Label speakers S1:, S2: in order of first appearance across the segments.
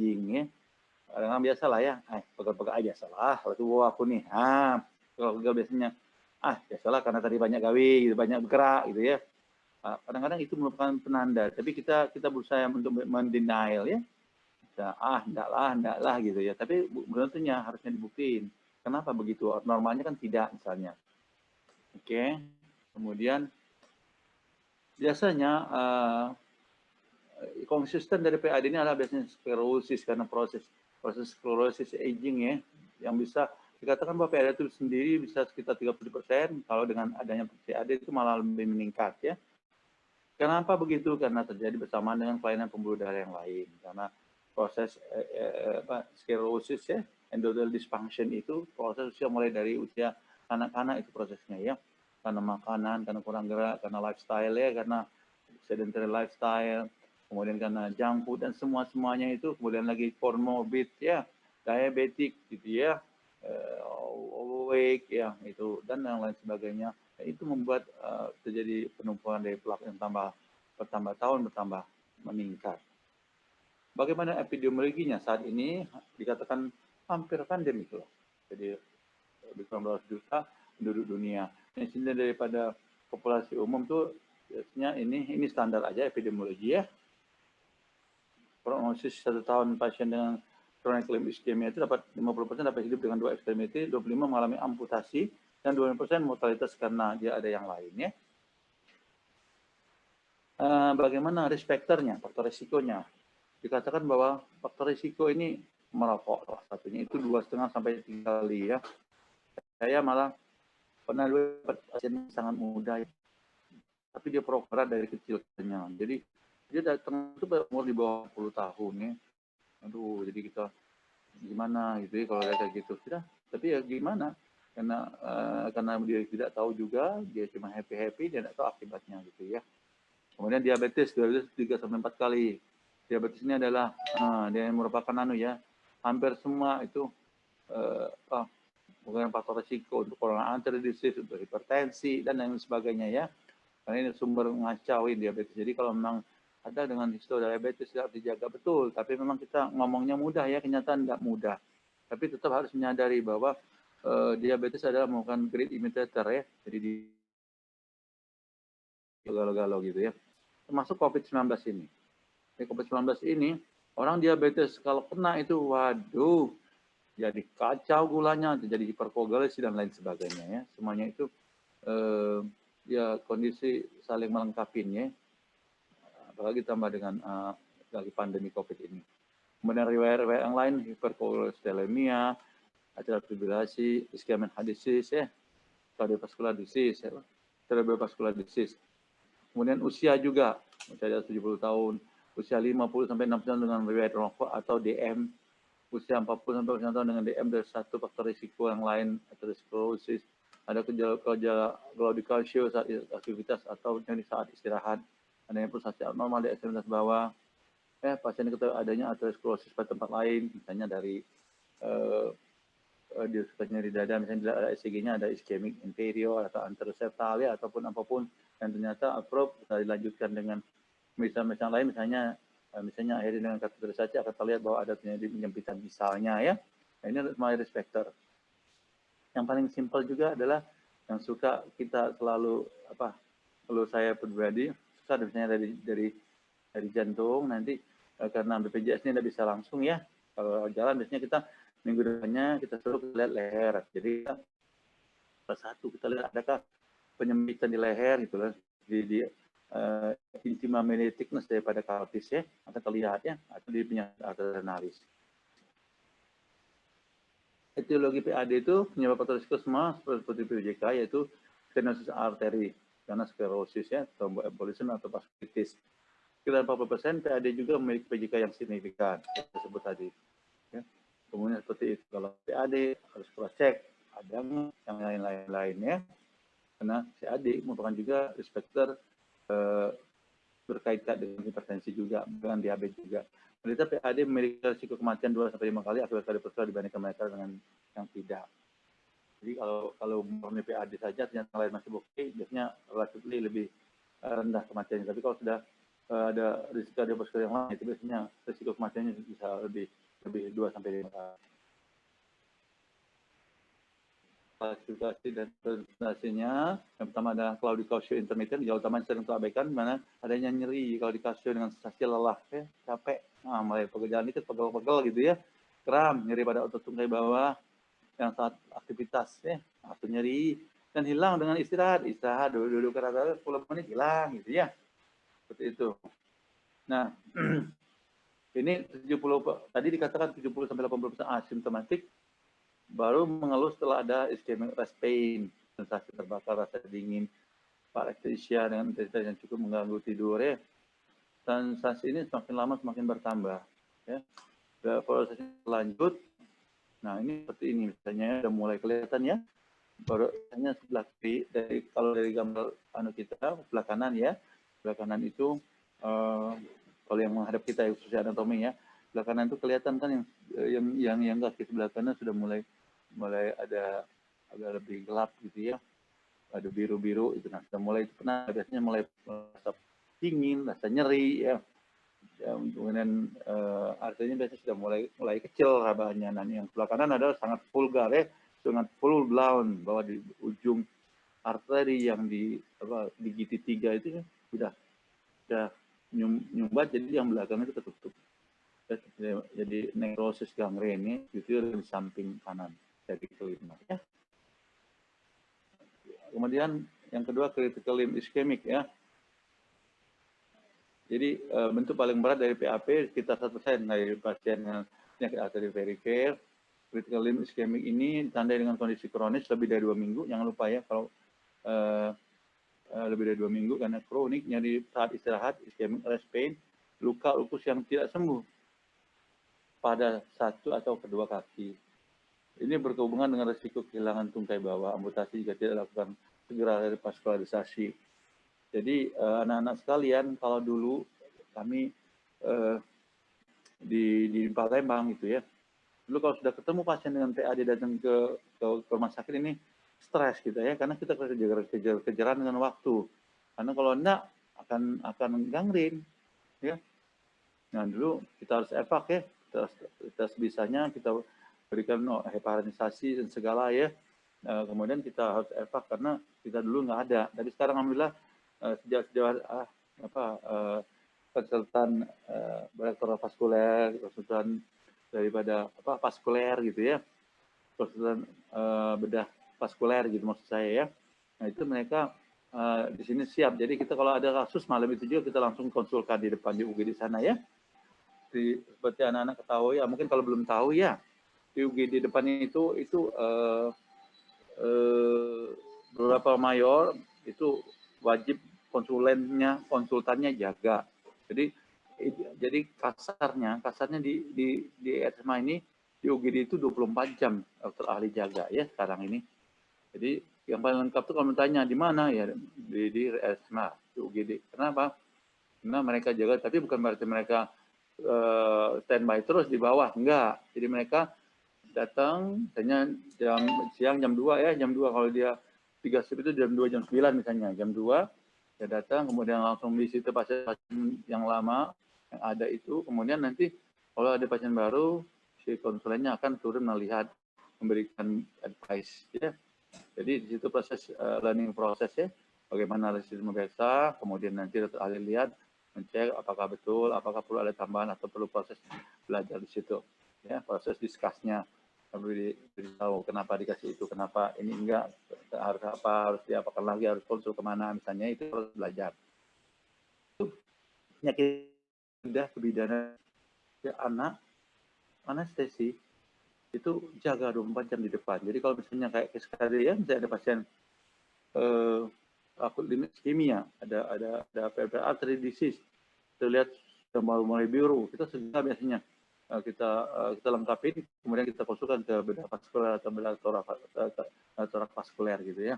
S1: aging ya. Kadang-kadang biasa lah ya, pegal-pegal aja salah. Waktu aku nih, kalau pegal biasanya, biasalah karena tadi banyak gawe, gitu, banyak bergerak gitu ya. Kadang-kadang itu merupakan penanda, tapi kita berusaha untuk mendenial ya. Enggak lah gitu ya. Tapi belum tentunya harusnya dibuktiin. Kenapa begitu? Normalnya kan tidak misalnya. Oke. Kemudian biasanya konsisten dari PAD ini adalah biasanya sklerosis karena proses sklerosis aging ya, yang bisa dikatakan bahwa PAD itu sendiri bisa sekitar 30%, kalau dengan adanya PAD itu malah lebih meningkat ya. Kenapa begitu? Karena terjadi bersamaan dengan kelainan pembuluh darah yang lain. Karena proses sklerosis ya, endothelial dysfunction itu proses usia mulai dari usia anak-anak itu prosesnya ya. Karena makanan, karena kurang gerak, karena lifestyle ya, karena sedentary lifestyle, kemudian karena junk food dan semuanya itu, kemudian lagi comorbid ya, diabetik gitu ya, overweight ya itu dan yang lain sebagainya. Itu membuat terjadi penumpukan dari plak yang bertambah tahun bertambah meningkat. Bagaimana epidemiologinya saat ini dikatakan hampir pandemik loh. Jadi 19 juta penduduk dunia. Ini sendiri daripada populasi umum tuh biasanya ini standar aja epidemiologi ya. Prognosis 1 tahun pasien dengan chronic limb ischemia itu dapat 50% dapat hidup dengan 2 ekstremiti, 25 mengalami amputasi, dan 20% mortalitas karena dia ada yang lain ya. Bagaimana risk factor-nya, faktor risikonya? Dikatakan bahwa faktor risiko ini merokok salah satunya itu 2,5 sampai 3 kali ya. Saya malah pernah dapat pasien sangat muda ya, tapi dia perokok dari kecil katanya. Jadi dia datang itu umur di bawah 10 tahun ya. Aduh, jadi kita gimana gitu ya kalau kayak gitu. Tapi ya gimana? Karena dia tidak tahu juga, dia cuma happy, dia tidak tahu akibatnya gitu ya. Kemudian diabetes 3 sampai 4 kali. Diabetes ini adalah dia merupakan hampir semua itu bukan faktor risiko untuk coronary artery disease, untuk hipertensi dan lain sebagainya ya. Karena ini sumber ngacauin diabetes. Jadi kalau memang ada dengan histori diabetes harus dijaga betul. Tapi memang kita ngomongnya mudah ya, kenyataan tidak mudah. Tapi tetap harus menyadari bahwa diabetes adalah merupakan great imitator ya. Jadi di galau-galau gitu ya. Termasuk COVID-19 ini. COVID-19 ini, orang diabetes kalau kena itu, waduh, jadi kacau gulanya, jadi hiperkoagulasi dan lain sebagainya ya. Semuanya itu ya kondisi saling melengkapin ya. Apalagi tambah dengan lagi pandemi COVID ini. Kemudian riwayat-riwayat yang lain, hiperkolesterolemia, atrial fibrillasi, ischemic heart disease ya, cardiovascular disease, ya, cerebrovascular disease. Kemudian usia juga, usia 70 tahun, usia 50 sampai 60 tahun dengan riwayat rokok atau DM, usia 40 sampai 60 tahun dengan DM dari satu faktor risiko yang lain, aterosklerosis, ada gejala claudication saat aktivitas atau di saat istirahat, adanya pulsasi abnormal di ekstremitas bawah, pasien kita adanya aterosklerosis pada tempat lain, misalnya dari dia suka nyeri dada, misalnya ada ECG-nya ada ischemic inferior atau anteroseptal ya, ataupun apapun, dan ternyata approach bisa dilanjutkan dengan misalnya lain, misalnya akhirnya dengan kateterisasi akan terlihat bahwa ada terjadi penyempitan misalnya ya. Nah, ini semua risk factor. Yang paling simpel juga adalah yang suka kita selalu kalau saya pribadi suka misalnya dari jantung nanti karena BPJS ini tidak bisa langsung ya. Kalau jalan biasanya kita minggu depannya kita suruh lihat leher. Jadi satu kita lihat adakah penyempitan di leher gitu lah, di intima media thickness daripada kartis ya, akan terlihat ya, atau di penyakit adrenalis. Etiologi PAD itu penyebab faktor risiko semua seperti PJK, yaitu stenosis arteri karena sklerosis ya, thromboembolism atau vaskulitis. Sekitar 40% PAD juga memiliki PJK yang signifikan, tersebut tadi. Ya. Kemudian seperti itu, kalau PAD harus cross check, ada yang lain-lain ya. Karena PAD merupakan juga risk factor berkaitan dengan hipertensi juga, dengan diabetes juga. Penderita PAD memiliki risiko kematian 2-5 kali akibat kardiovaskular dibandingkan mereka dengan yang tidak. Jadi kalau mempunyai PAD saja, ternyata lain masih oke, biasanya relatif lebih rendah kematiannya. Tapi kalau sudah ada risiko kardiovaskular yang lain, itu biasanya risiko kematiannya bisa lebih 2 sampai 5 kali. Klasifikasi dan presentasinya, yang pertama adalah claudication intermittent, gejala utama yang sering terabaikan, mana adanya nyeri claudication dengan sensasi lelah, ya, capek, mulai pekerjaan dikit, pegel-pegel gitu ya, kram, nyeri pada otot tungkai bawah, yang saat aktivitas, ya, atau nyeri, dan hilang dengan istirahat, duduk rata-rata 10 menit hilang gitu ya, seperti itu. Nah, ini 70, tadi dikatakan 70-80% asimptomatik, baru mengeluh setelah ada ischemic rest pain, sensasi terbakar, rasa dingin, paresthesia dengan intensitas yang cukup mengganggu tidur ya. Sensasi ini semakin lama semakin bertambah ya. Proses lanjut, nah ini seperti ini misalnya udah mulai kelihatan ya, baru hanya sebelah kiri, kalau dari gambar kita sebelah kanan ya, sebelah kanan itu kalau yang menghadap kita khususnya anatomi ya, sebelah kanan itu kelihatan kan yang kaki sebelah kanan sudah mulai ada agak lebih gelap gitu ya, ada biru-biru itu, nah sudah mulai pernah biasanya mulai rasa dingin, rasa nyeri ya, kemudian artinya biasanya sudah mulai kecil rabahnya. Nah yang sebelah kanan adalah sangat vulgar ya, sangat full blown, bahwa di ujung arteri yang di GT3 itu sudah nyumbat, jadi yang belakang itu tertutup. Jadi necrosis gangrene itu di samping kanan dari kelima ya. Kemudian yang kedua critical limb ischemic ya. Jadi bentuk paling berat dari PAP sekitar 1% dari pasien yang penyakit arteri perifer. Critical limb ischemic ini ditandai dengan kondisi kronis lebih dari 2 minggu. Jangan lupa ya kalau lebih dari 2 minggu karena kronik, nyeri saat istirahat, ischemic rest pain, luka ukus yang tidak sembuh pada satu atau kedua kaki. Ini berhubungan dengan risiko kehilangan tungkai bawah, amputasi jika tidak dilakukan segera revaskularisasi. Jadi anak-anak sekalian, kalau dulu kami di Palembang gitu ya, dulu kalau sudah ketemu pasien dengan PAD datang ke rumah sakit ini stres gitu ya, karena kita kejar-kejaran dengan waktu. Karena kalau enggak akan gangren ya. Nah dulu kita harus evak ya, kita sebisanya kita berikan heparinisasi dan segala ya. Kemudian kita harus evak karena kita dulu nggak ada. Tapi sekarang alhamdulillah sejauh konsultan direktur vaskuler, konsultan daripada vaskuler gitu ya, konsultan bedah vaskuler gitu maksud saya ya. Nah itu mereka di sini siap. Jadi kita kalau ada kasus malam itu juga kita langsung konsulkan di depan di UGD sana ya. Seperti anak-anak ketahui ya, mungkin kalau belum tahu ya, di UGD depannya itu beberapa mayor itu wajib konsultannya jaga. Jadi kasarnya di RSMA ini di UGD itu 24 jam dokter ahli jaga ya sekarang ini. Jadi yang paling lengkap tuh kalau bertanya di mana ya di RSMA di UGD. Kenapa? Karena mereka jaga, tapi bukan berarti mereka standby terus di bawah, enggak. Jadi mereka datang, misalnya siang jam 2 ya, jam 2 kalau dia 3 shift itu jam 2, jam 9 misalnya, jam 2 dia datang, kemudian langsung visit pasien yang lama yang ada itu, kemudian nanti kalau ada pasien baru, si konsulennya akan turun melihat, memberikan advice ya. Jadi di situ proses learning proses ya, bagaimana analisis biasa, kemudian nanti dokter ahli lihat, mencek apakah betul, apakah perlu ada tambahan atau perlu proses belajar di situ. Ya, proses discuss-nya, beritahu kenapa dikasih itu, kenapa ini enggak, harus diapakan lagi, harus konsul kemana, misalnya itu harus belajar. Penyakit bedah kebidanan ya, anak anestesi itu jaga 24 jam di depan. Jadi kalau misalnya kayak sekali ya, misalnya ada pasien akut limit iskemia, ada peripheral artery disease, kita lihat sudah mulai biru, kita segera biasanya kita lengkapin, kemudian kita konsulkan ke bedah vaskuler atau bedah torak vaskuler gitu ya.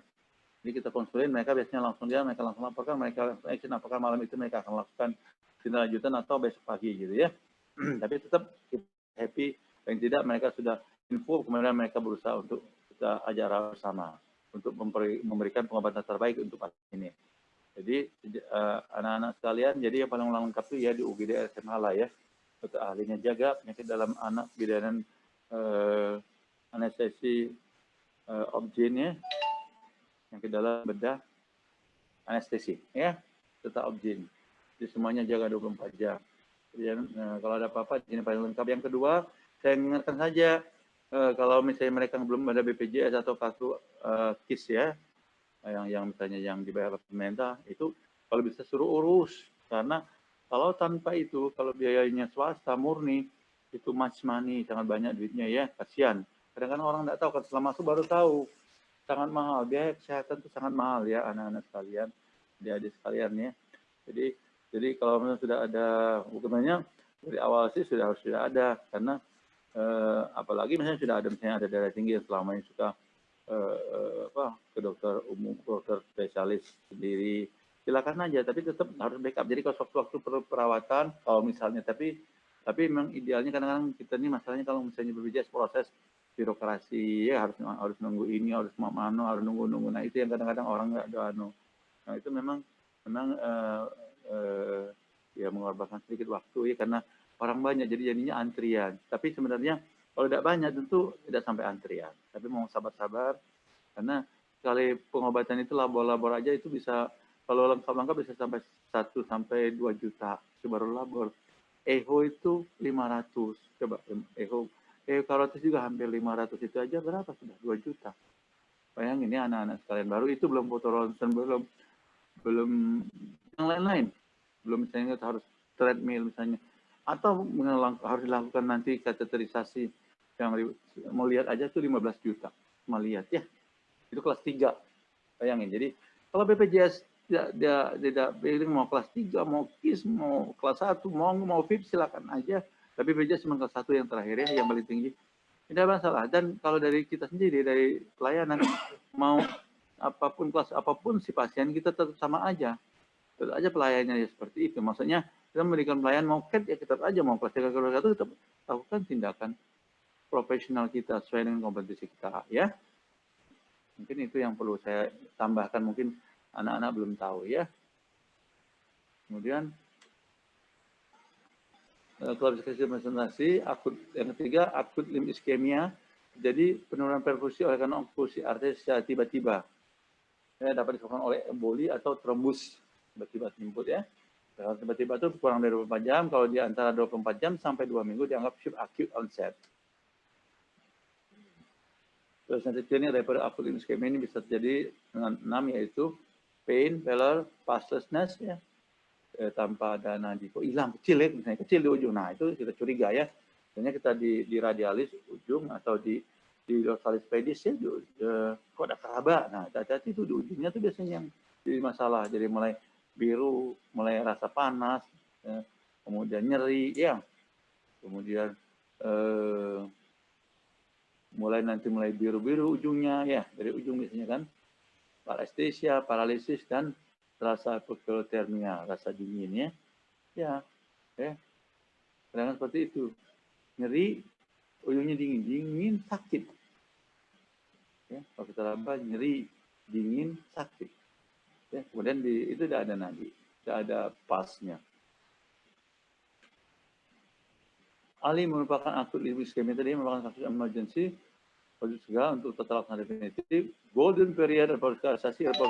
S1: Jadi kita konsulin, mereka biasanya mereka langsung laporkan, mereka action apakah malam itu mereka akan lakukan tindak lanjutan atau besok pagi gitu ya. Tapi tetap happy, yang tidak mereka sudah info, kemudian mereka berusaha untuk kita ajar bersama untuk memberikan pengobatan terbaik untuk pasien ini. Jadi Jadi anak-anak sekalian, jadi yang paling lengkap itu ya di UGD SMH lah ya. Dokter ahlinya jaga penyakit dalam anak, bidanan anestesi obgyn, penyakit dalam bedah anestesi ya, serta obgyn. Jadi semuanya jaga 24 jam. Jadi, kalau ada apa-apa ini paling lengkap. Yang kedua, saya ingatkan saja kalau misalnya mereka belum ada BPJS atau kartu KIS ya, yang misalnya yang dibayar pemerintah, itu kalau bisa suruh urus, karena kalau tanpa itu, kalau biayanya swasta murni, itu much money, sangat banyak duitnya ya, kasihan. Kadang-kadang orang tidak tahu, kan setelah masuk baru tahu, sangat mahal, biaya kesehatan itu sangat mahal ya, anak-anak sekalian, adik-adik sekalian ya. Jadi kalau memang sudah ada hukumannya, dari awal sih sudah ada, karena apalagi misalnya sudah ada misalnya ada darah tinggi yang selama ini suka ke dokter umum, dokter spesialis sendiri, silakan aja, tapi tetap harus backup. Jadi kalau waktu perawatan, kalau misalnya, tapi memang idealnya kadang-kadang kita ini masalahnya kalau misalnya BPJS proses birokrasi ya, harus nunggu ini, harus harus nunggu. Nah itu yang kadang-kadang orang nggak ada Nah itu memang ya mengorbankan sedikit waktu ya, karena orang banyak, jadi jadinya antrian. Tapi sebenarnya kalau tidak banyak tentu tidak sampai antrian. Tapi mau sabar-sabar, karena sekali pengobatan itu labor aja itu bisa, kalau lengkap bisa sampai 1-2 juta. Itu baru labor. Eho itu 500. Coba eho karotis juga hampir 500, itu aja berapa sudah 2 juta. Bayangin ya anak-anak sekalian, baru itu belum foto ronsen, belum yang lain-lain. Belum misalnya harus treadmill misalnya, atau harus dilakukan nanti kateterisasi yang melihat aja tuh 15 juta. Melihat ya. Itu kelas 3. Bayangin. Jadi kalau BPJS tidak pilih mau kelas 3, mau KIS, mau kelas 1, mau VIP silakan aja. Tapi BPJS cuma kelas 1 yang terakhir ya, yang paling tinggi. Tidak masalah. Dan kalau dari kita sendiri, dari pelayanan, mau apapun kelas apapun si pasien, kita tetap sama aja. Tetap aja pelayanannya ya seperti itu. Maksudnya kita memberikan pelayanan mau CAT ya tetap aja, mau kelas 3 kelas 1 tetap lakukan tindakan profesional kita sesuai dengan kompetisi kita ya. Mungkin itu yang perlu saya tambahkan, mungkin anak-anak belum tahu ya. Kemudian klasifikasi presentasi akut, yang ketiga akut limb iskemia. Jadi penurunan perfusi oleh karena okklusi arteria secara tiba-tiba. Ya, dapat disebabkan oleh emboli atau trombus tiba-tiba timbul ya. Kalau tiba-tiba itu kurang dari 24 jam, kalau di antara 24 jam sampai 2 minggu dianggap acute onset. Terus nanti ini daripada akut limb iskemia ini bisa terjadi dengan 6, yaitu pain, pallor, pastlessness ya, tanpa ada nadi, kok hilang kecil ya, misalnya kecil di ujung. Nah itu kita curiga ya, biasanya kita di radialis ujung atau di dorsalis pedis ya, kok ada keraba. Nah hati-hati itu di ujungnya tuh biasanya yang jadi masalah, jadi mulai biru, mulai rasa panas, ya, kemudian nyeri ya, kemudian mulai biru-biru ujungnya ya, dari ujung biasanya kan, parestesia, paralisis, dan rasa hipotermia, rasa dingin ya, kadang seperti itu, nyeri, ujungnya dingin sakit, ya, kalau kita laba nyeri, dingin, sakit, ya, kemudian itu tidak ada nadi, tidak ada pasnya. Ali merupakan akut limb iskemia tadi merupakan kasus emergency, harus segera untuk terlaksana definitif. Golden period reportasasi itu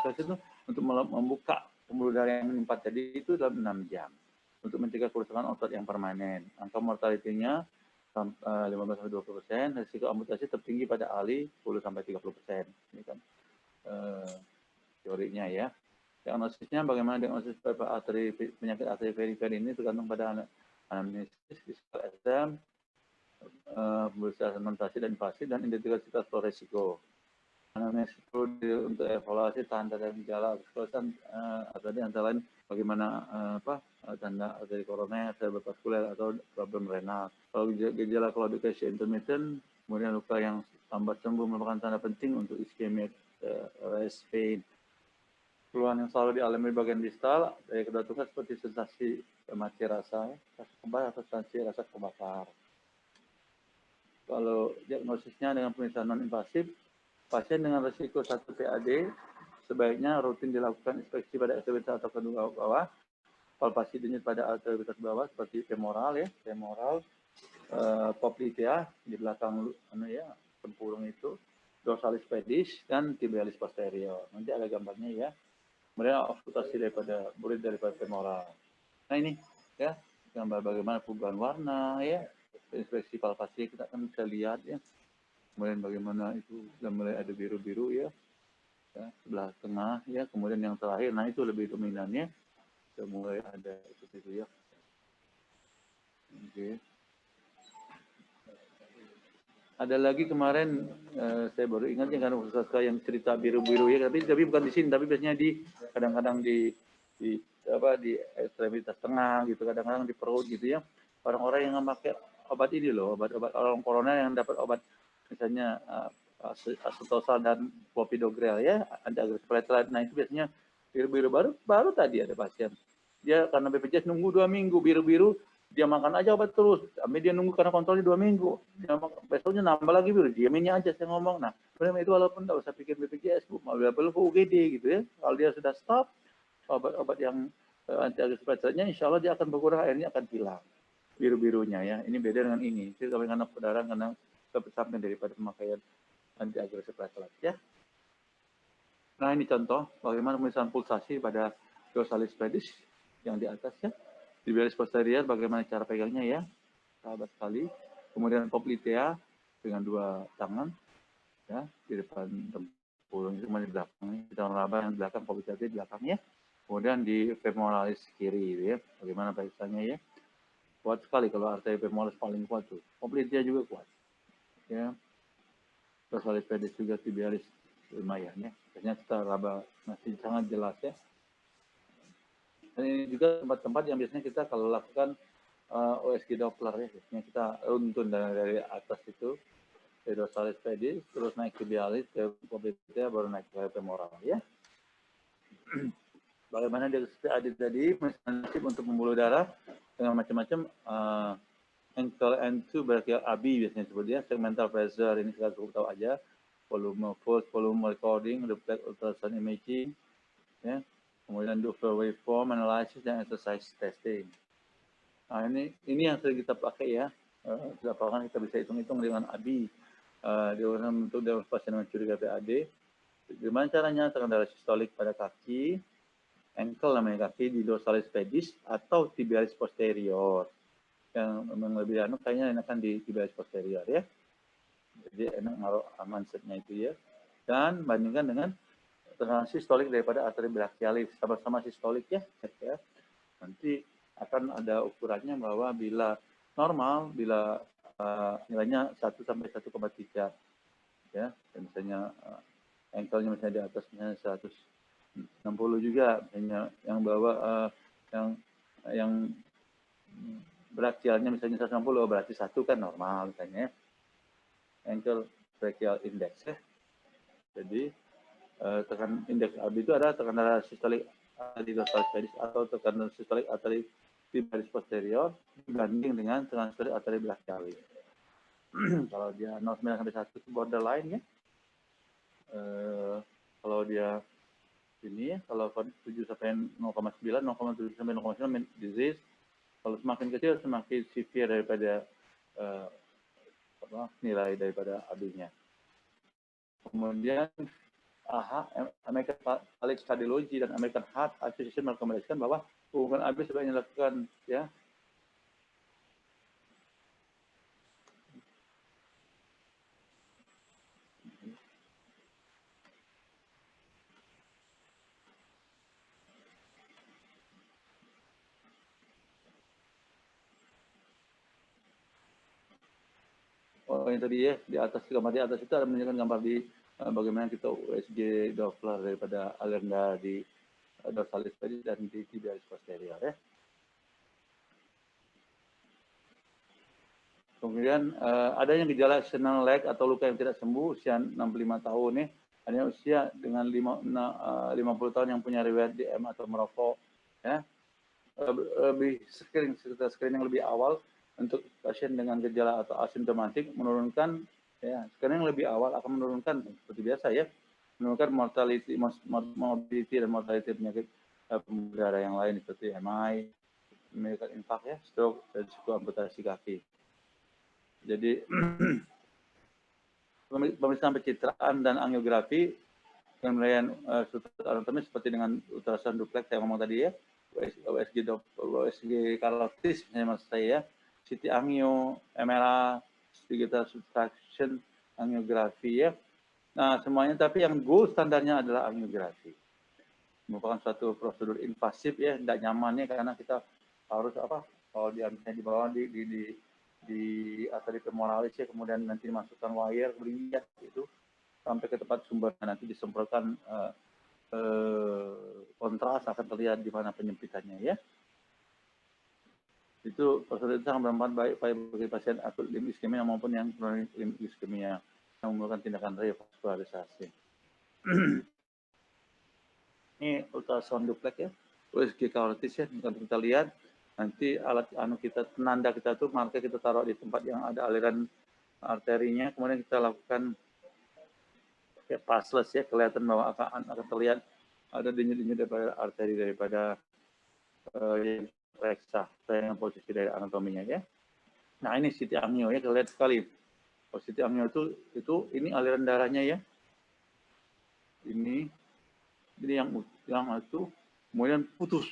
S1: untuk membuka pembuluh darah yang menimpa tadi itu dalam 6 jam. Untuk mencegah kerusakan otot yang permanen. Angka mortalitinya 15-20%, risiko amputasi tertinggi pada ahli 10-30%. Ini kan teorinya ya. Diagnosisnya bagaimana diagnosis penyakit arteri periferi ini tergantung pada anamnesis, fisikal exam, pemeriksaan segmentasi dan invasi, dan identifikasi resiko. Anamnesis perlu untuk evaluasi tanda dan gejala kesulitan tadi antara lain bagaimana tanda arteri koroner, cerebrovaskuler atau problem renal. Kalau gejala claudication intermittent, kemudian luka yang lambat sembuh merupakan tanda penting untuk ischemic rest pain. Keluhan yang selalu dialami bagian distal dari kedua tunggal seperti sensasi mati rasa kebal atau sensasi rasa kebakar. Kalau diagnosisnya dengan pemeriksaan non-invasif, pasien dengan risiko 1 PAD sebaiknya rutin dilakukan inspeksi pada ekstremitas atau kedua bawah, palpasi denyut pada ekstremitas bawah seperti femoral ya, femoral, popltea di belakang tempurung itu, dorsalis pedis dan tibialis posterior. Nanti ada gambarnya ya. Kemudian auskultasi daripada burit daripada femoral. Nah ini ya gambar bagaimana perubahan warna ya, inspeksi palpasi kita kan bisa lihat ya. Kemudian bagaimana itu sudah mulai ada biru-biru ya, sebelah tengah ya. Kemudian yang terakhir, nah itu lebih dominannya sudah mulai ada itu ya. Oke. Ada lagi kemarin saya baru ingat ya, karena khusus yang cerita biru-biru ya, tapi bukan di sini, tapi biasanya di kadang-kadang di ekstremitas tengah gitu, kadang-kadang di perut gitu ya. Orang-orang yang memakai obat ini loh, obat-obat orang corona yang dapat obat misalnya acetosal dan clopidogrel ya, antiagresif platelet. Nah itu biasanya biru-biru baru tadi ada pasien. Dia karena BPJS nunggu 2 minggu biru-biru, dia makan aja obat terus, tapi dia nunggu karena kontrolnya 2 minggu. Besoknya nambah lagi biru, diaminnya aja saya ngomong. Nah, sebenarnya itu walaupun nggak usah pikir BPJS, Bu, mau perlu ke UGD gitu ya. Kalau dia sudah stop obat-obat yang antiagresif plateletnya, insya Allah dia akan berkurang, akhirnya akan hilang biru-birunya ya. Ini beda dengan ini. Itu karena perdarahan karena samping daripada pemakaian antiagresif platelet ya. Nah ini contoh bagaimana pemeriksaan pulsasi pada dorsalis pedis yang di atas ya. Tibialis posterior bagaimana cara pegangnya ya, sahabat sekali. Kemudian popltea dengan 2 tangan ya di depan tempurung itu, kemudian di belakang, kita meraba yang belakang, popltea di belakangnya. Kemudian di femoralis kiri gitu ya, bagaimana periksanya ya. Kuat sekali kalau arteri femoralis paling kuat tuh. Popltea juga kuat. Ya. Dorsalis pedis juga, tibialis lumayan ya. Biasanya kita raba masih sangat jelas ya. Dan ini juga tempat-tempat yang biasanya kita kalau lakukan OSG Doppler ya, biasanya kita runtun dari atas itu, dari dorsalis pedis, terus naik tibialis, ke popltea, baru naik ke femoral ya. Bagaimana dia seperti tadi, misalnya untuk pembuluh darah dengan macam-macam ankle and two brachial AB biasanya sebutnya, segmental pressure ini kita cukup tahu aja, volume pulse, volume recording, reflex ultrasound imaging, ya. Kemudian Doppler waveform analysis dan exercise testing. Nah ini yang sering kita pakai ya. Bahkan kita bisa hitung-hitung dengan ABI. Untuk pasien dengan curiga PAD. Gimana caranya? Tekan darah sistolik pada kaki, ankle namanya kaki di dorsalis pedis atau tibialis posterior. Yang memang lebih kayaknya enakan di tibialis posterior ya. Jadi enak naruh mansetnya itu ya. Dan bandingkan dengan tekanan sistolik daripada arteri brachialis, sama-sama sistolik ya. Nanti akan ada ukurannya bahwa bila normal, bila nilainya 1 sampai 1,3 ya, misalnya ankle-nya misalnya di atas misalnya 160 juga, misalnya yang bawah yang brachialnya misalnya 160, berarti 1 kan normal misalnya ankle brachial index ya. Jadi tekan indeks AB itu ada tekanan darah sistolik di dorsalis pedis atau tekanan sistolik arteri tibialis posterior dibanding dengan tekanan sistolik arteri brachialis. Kalau dia 0,9 sampai 1 itu borderline ya. Kalau dia ini ya, kalau 7 sampai 0,9, 0,7 sampai 0,9 disease. Kalau semakin kecil semakin severe daripada nilai daripada AB-nya. Kemudian American College Cardiology dan American Heart Association merekomendasikan bahwa hubungan AB sebaiknya dilakukan ya. Oh yang tadi ya, di atas gambar di atas itu ada menunjukkan gambar di bagaimana kita USG Doppler daripada aliran di dorsalis pedis dan di tibialis posterior ya. Kemudian adanya gejala external leg atau luka yang tidak sembuh usia 65 tahun ya. Adanya usia dengan 50 tahun yang punya riwayat DM atau merokok ya. Lebih screening lebih awal untuk pasien dengan gejala atau asimptomatik menurunkan ya, screening lebih awal akan menurunkan seperti biasa ya. menurunkan morbidity dan mortality penyakit pembuluh darah yang lain seperti MI, meningkatkan infak ya, stroke, dan risiko amputasi kaki. Jadi pemeriksaan pencitraan dan angiografi penilaian anatomi seperti dengan ultrasound duplex yang ngomong tadi ya, USG karotis misalnya maksud saya ya, CT angio, MRA, digital subtraction, angiografi ya. Nah semuanya, tapi yang gold standarnya adalah angiografi. Merupakan suatu prosedur invasif ya, tidak nyaman ya, karena kita harus kalau diambilnya di bawah di arteri femoralis ya, kemudian nanti dimasukkan wire berikat itu sampai ke tempat sumbernya, nanti disemprotkan kontras, akan terlihat di mana penyempitannya ya. Itu prosedur itu sangat bermanfaat baik bagi pasien akut limb iskemia maupun yang kronik limb iskemia yang memerlukan tindakan revaskularisasi. Ini ultrasound duplex ya, USG karotis ya, kalau kita lihat nanti alat kita, penanda kita tuh, marker kita taruh di tempat yang ada aliran arterinya, kemudian kita lakukan kayak pulseless ya, kelihatan bahwa akan terlihat ada denyut-denyut daripada arteri daripada yang reksa dengan posisi dari anatominya ya. Nah ini CT angio ya, kelihatan sekali. Oh, CT angio itu ini aliran darahnya ya. Ini yang itu kemudian putus.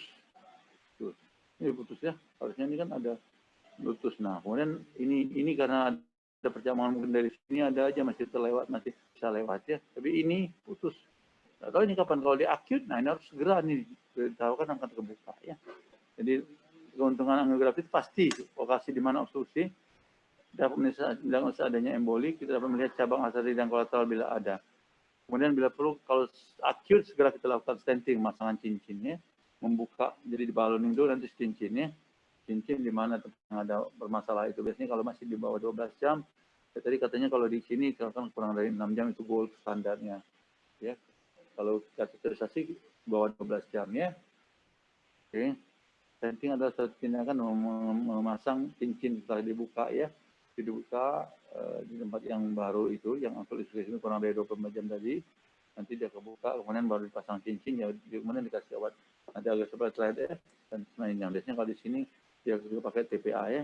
S1: Tuh. Ini putus ya. Harusnya ini kan ada putus. Nah kemudian ini karena ada perjalanan mungkin dari sini ada aja masih terlewat, masih bisa lewat ya. Tapi ini putus. Atau ini kapan, kalau di acute, nah ini harus segera nih, tahu kan akan terbuka ya. Jadi keuntungan angiografi itu pasti lokasi di mana obstruksi, dapat melihat adanya emboli, kita dapat melihat cabang arteri dan kolateral bila ada. Kemudian bila perlu, kalau acute segera kita lakukan stenting, masangan cincinnya, membuka, jadi dibaloning dulu nanti cincinnya, cincin di mana yang ada bermasalah itu. Biasanya kalau masih di bawah 12 jam, tadi katanya kalau di sini kurang dari 6 jam itu gold standarnya. Ya. Kalau kateterisasi bawah 12 jam ya. Oke. Stenting adalah satu tindakan memasang cincin setelah dibuka ya. Dibuka di tempat yang baru itu, yang aktualisasi kurang dari 24 jam tadi. Nanti dia kebuka, kemudian baru dipasang cincin, ya kemudian dikasih obat. Nanti agak seperti slide ya. Dan semuanya. Biasanya kalau di sini dia juga pakai TPA ya.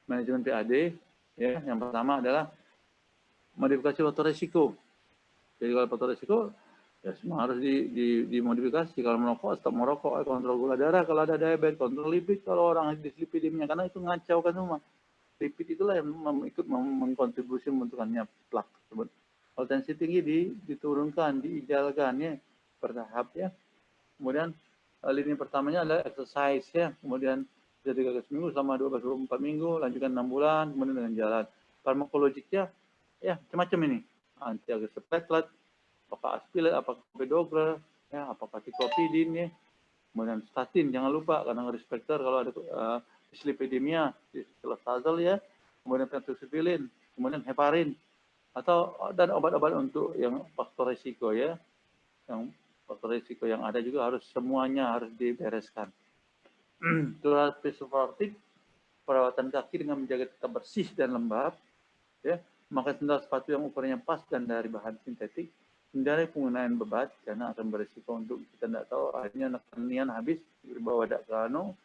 S1: Manajemen PAD ya. Yang pertama adalah modifikasi faktor risiko. Jadi kalau faktor risiko ya semua harus dimodifikasi. Kalau merokok, stop merokok, kontrol gula darah, kalau ada diabetes, kontrol lipid, kalau orang dislipidemia, karena itu ngacau kan semua. Lipid itulah yang ikut mengkontribusi membentukannya plak tersebut. Kalau tensi tinggi diturunkan, diidealkan ya, bertahap ya. Kemudian lini pertamanya adalah exercise ya, kemudian 3 kali seminggu selama 12-24 minggu, lanjutkan 6 bulan, kemudian dengan jalan. Farmakologiknya ya macam-macam ini, anti-agresif platelet, apakah aspirin, apakah clopidogrel, ya, apakah tiklopidin ya, kemudian statin jangan lupa, karena risk factor kalau ada dislipidemia, silostazol ya, kemudian pentoxifilin, kemudian heparin, dan obat-obat untuk yang faktor risiko ya, yang faktor risiko yang ada juga harus semuanya harus dibereskan. Terapi suportif, perawatan kaki dengan menjaga tetap bersih dan lembab, ya, memakai sandal sepatu yang ukurannya pas dan dari bahan sintetik, hindari penggunaan bebat karena akan berisiko untuk kita tidak tahu akhirnya nekanian habis dibawa dakano,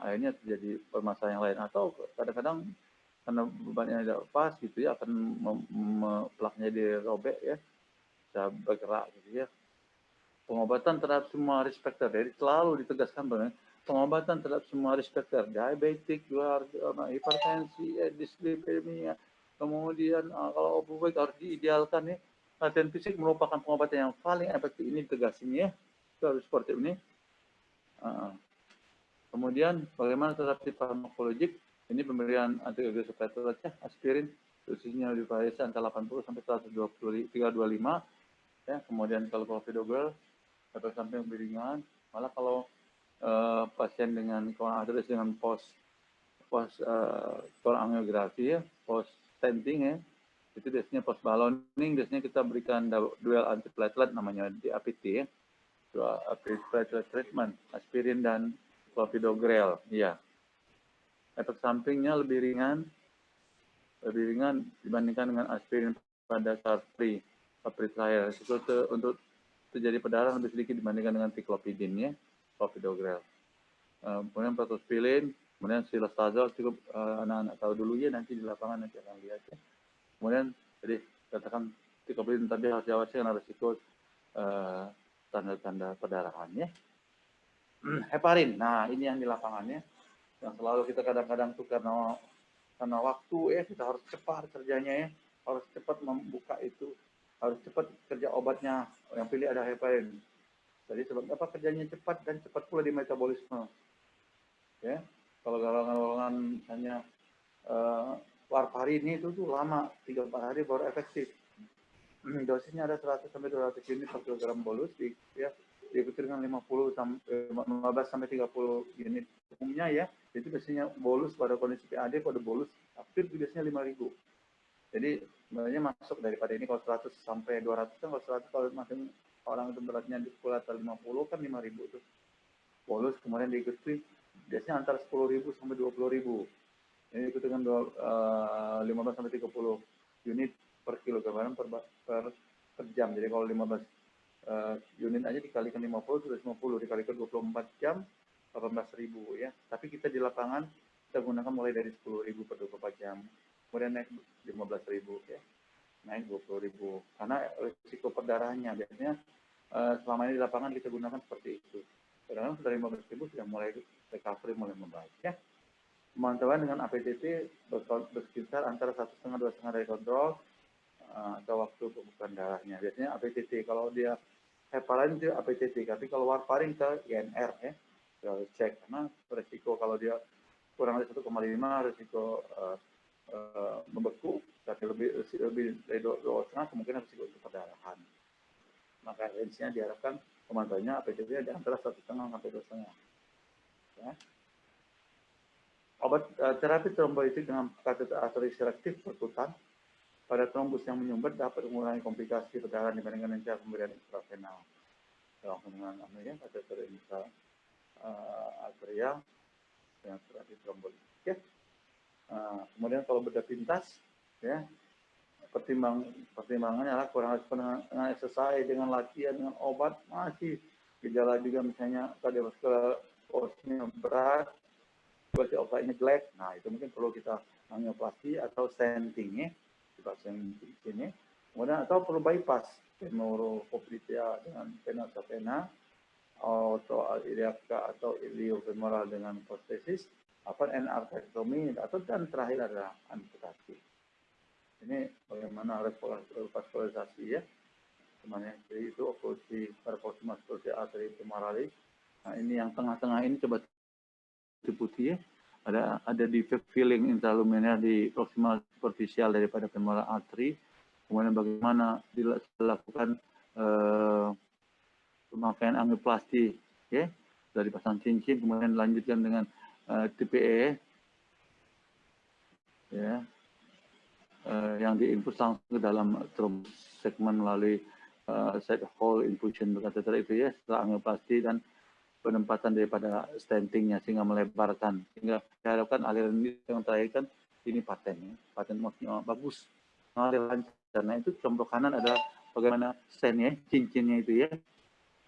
S1: akhirnya terjadi permasalahan yang lain, atau kadang-kadang karena bebannya tidak pas gitu ya, akan plaknya dirobek ya, bisa bergerak gitu ya. Pengobatan terhadap semua risk factor, jadi selalu ditegaskan bahwa pengobatan terhadap semua risk factor, diabetik, hipertensi, dislipidemia, kemudian kalau overweight harus diidealkan ya. Latihan fisik merupakan pengobatan yang paling efektif, ini tegasin ya, itu harus seperti ini. Kemudian bagaimana terapi farmakologik, ini pemberian anti-agresif platelet ya, aspirin, dosisnya divariasi antara 80 sampai 325 ya. Kemudian kalau clopidogrel efek samping lebih ringan, malah kalau pasien dengan koronariteris dengan post angiografi ya, post stenting ya, itu biasanya post balloning, biasanya kita berikan dual antiplatelet namanya di APT ya, dual antiplatelet treatment, aspirin dan clopidogrel ya. Efek sampingnya lebih ringan, lebih ringan dibandingkan dengan aspirin pada kapri trial. Risiko untuk terjadi perdarahan lebih sedikit dibandingkan dengan ticlopidin ya, clopidogrel. Kemudian protospilin, kemudian silostazol cukup anak-anak tahu dulu ya, nanti di lapangan nanti akan lihat ya. Kemudian jadi katakan ticlopidin tadi harus jawab karena risiko tanda-tanda perdarahan ya. Heparin, nah ini yang di lapangannya yang selalu kita kadang-kadang tuh karena waktu ya, kita harus cepat kerjanya ya, harus cepat membuka itu, harus cepat kerja obatnya, yang pilih ada heparin. Jadi sebab apa kerjanya cepat dan cepat pula di metabolisme. Ya, kalau golongan misalnya warfarin itu tuh lama, 3-4 hari baru efektif. Dosisnya ada 100 sampai 200 unit per kilogram bolus, ya, diikuti dengan 15 sampai 30 unit umumnya ya. Itu biasanya bolus pada kondisi PAD, pada bolus aktif biasanya 5.000. Jadi sebenarnya masuk daripada ini kalau 100 sampai 200 kan, kalau 100 kalau masing orang itu beratnya di 10 atau 50 kan 5.000 itu bolus, kemudian diikuti biasanya antara 10.000 sampai 20.000. Ini ikuti dengan 15 sampai 30 unit per kilogram per jam. Jadi kalau 15 unit aja dikalikan 50 sudah 50, dikalikan 24 jam 18.000 ya. Tapi kita di lapangan kita gunakan mulai dari 10.000 per 24 jam. Kemudian naik 15.000 ya. Naik 20.000. Karena risiko perdarahannya biasanya selama ini di lapangan kita gunakan seperti itu. Kadang-kadang sudah 15.000 sudah mulai recovery, mulai membaik ya. Pemantauan dengan APTT berkisar antara 1,5-2,5 dari kontrol atau waktu pembukaan darahnya. Biasanya APTT, kalau dia heparin itu APTT, tapi kalau warfarin ke INR ya, kita cek karena risiko kalau dia kurang dari 1,5 risiko membeku, tapi lebih dari 2,5 kemungkinan risiko untuk perdarahan. Maka range-nya diharapkan pemantauannya APTT di antara 1,5 sampai 2,5. Ya. Obat terapi trombolytik dengan kateter arteri selektif perkutan pada trombus yang menyumbat dapat mengurangi komplikasi perdarahan dibandingkan dengan cara pemberian intravenal. Dalam dengan kateter intra arterial dengan terapi trombolytik. Ya. Kemudian kalau bedah pintas, ya pertimbangannya adalah kurang respon dengan exercise, dengan latihan, dengan obat, masih gejala juga misalnya kardiovaskular outputnya berat, berarti obatnya jelek, nah itu mungkin perlu kita angioplasti atau stenting ya, di pasien ini. Kemudian atau perlu bypass femoropoplia dengan vena sapena atau iliaca atau iliofemoral dengan prostesis, apa endarterektomi atau dan terakhir adalah amputasi. Ini bagaimana revaskularisasi ya, semuanya itu okklusi perforsmas arteri femoralis. Nah ini yang tengah-tengah ini coba putih ya, ada defect filling intraluminal di proximal superficial daripada femoral artery. Kemudian bagaimana dilakukan pemakaian angioplasti ya, dari pasang cincin, kemudian dilanjutkan dengan TPE ya, yang diinfus langsung ke dalam trombus segmen melalui side hole infusion catheter itu ya, setelah angioplasti dan penempatan daripada stentingnya sehingga melebarkan, sehingga diharapkan aliran ini yang terakhir kan ini paten ya. Paten maksudnya bagus, mengalir lancar. Nah itu contoh kanan adalah bagaimana stennya, cincinnya itu ya,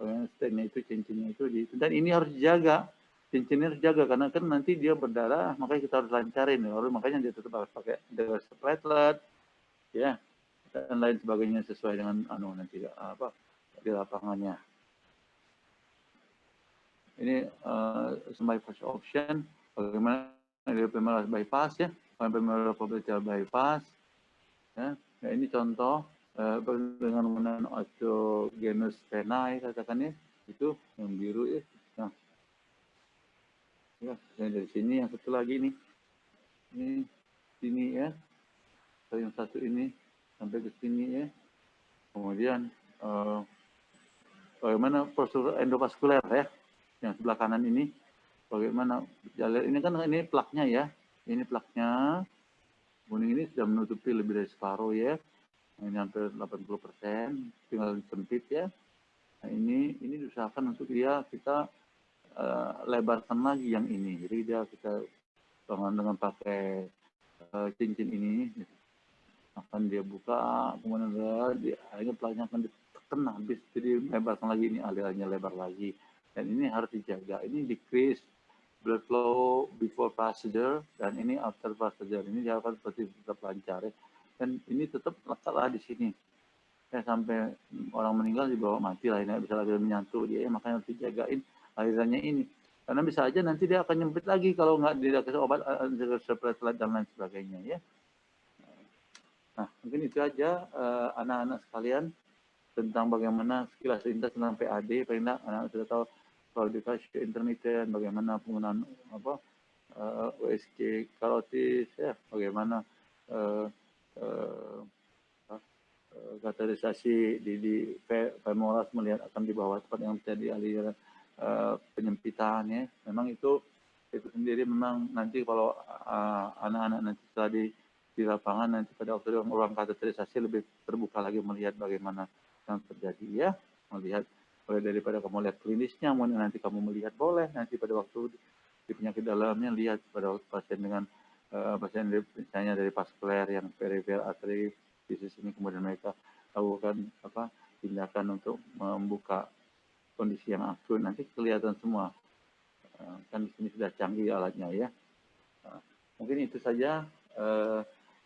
S1: bagaimana stennya itu, cincinnya itu, dan ini harus dijaga, cincinnya harus dijaga karena kan nanti dia berdarah, makanya kita harus lancarin, makanya dia tetap harus pakai platelet ya, dan lain sebagainya sesuai dengan nanti apa di lapangannya. Ini bypass option, bagaimana femoral bypass ya, femoral popliteal bypass ya. Nah, ini contoh dengan menggunakan autogenous vena ya, katakan ya, itu yang biru ya. Nah, ya dari sini yang satu lagi nih, ini sini ya, yang satu ini sampai ke sini ya. Kemudian bagaimana prosedur endovaskuler ya, yang sebelah kanan ini, bagaimana jalur ini kan ini plaknya ya, ini plaknya, kuning ini sudah menutupi lebih dari separuh ya, ini hampir 80%, tinggal sempit ya. Nah ini diusahakan untuk dia kita lebarkan lagi yang ini, jadi dia kita dengan pakai cincin ini akan dia buka, kemudian akhirnya pelaknya akan ditekan habis, jadi lebarkan lagi, ini alirannya lebar lagi, dan ini harus dijaga. Ini decrease blood flow before procedure dan ini after procedure, ini diharapkan seperti tetap lancar ya. Dan ini tetap letaklah di sini ya, sampai orang meninggal dibawa mati lah, ini bisa lagi menyatu dia ya, makanya harus dijagain alirannya ini, karena bisa aja nanti dia akan nyempit lagi kalau nggak dikasih obat antiplatelet dan lain sebagainya ya. Nah, mungkin itu aja anak-anak sekalian tentang bagaimana sekilas lintas tentang PAD. Paling tidak anak-anak sudah tahu claudication intermittent, bagaimana penggunaan USG karotis, ya, bagaimana kateterisasi di femoral melihat akan di bawah tempat yang terjadi aliran penyempitan ya. Memang itu sendiri memang nanti kalau anak-anak nanti setelah di lapangan nanti pada waktu ruang kateterisasi lebih terbuka lagi melihat bagaimana yang terjadi ya, melihat boleh daripada kamu lihat klinisnya, nanti kamu melihat boleh nanti pada waktu di penyakit dalamnya lihat pada waktu pasien dengan pasien misalnya dari vaskuler yang peripheral artery disease ini, kemudian mereka lakukan tindakan untuk membuka kondisi yang akut, nanti kelihatan semua. Kan di sini sudah canggih alatnya ya. Mungkin itu saja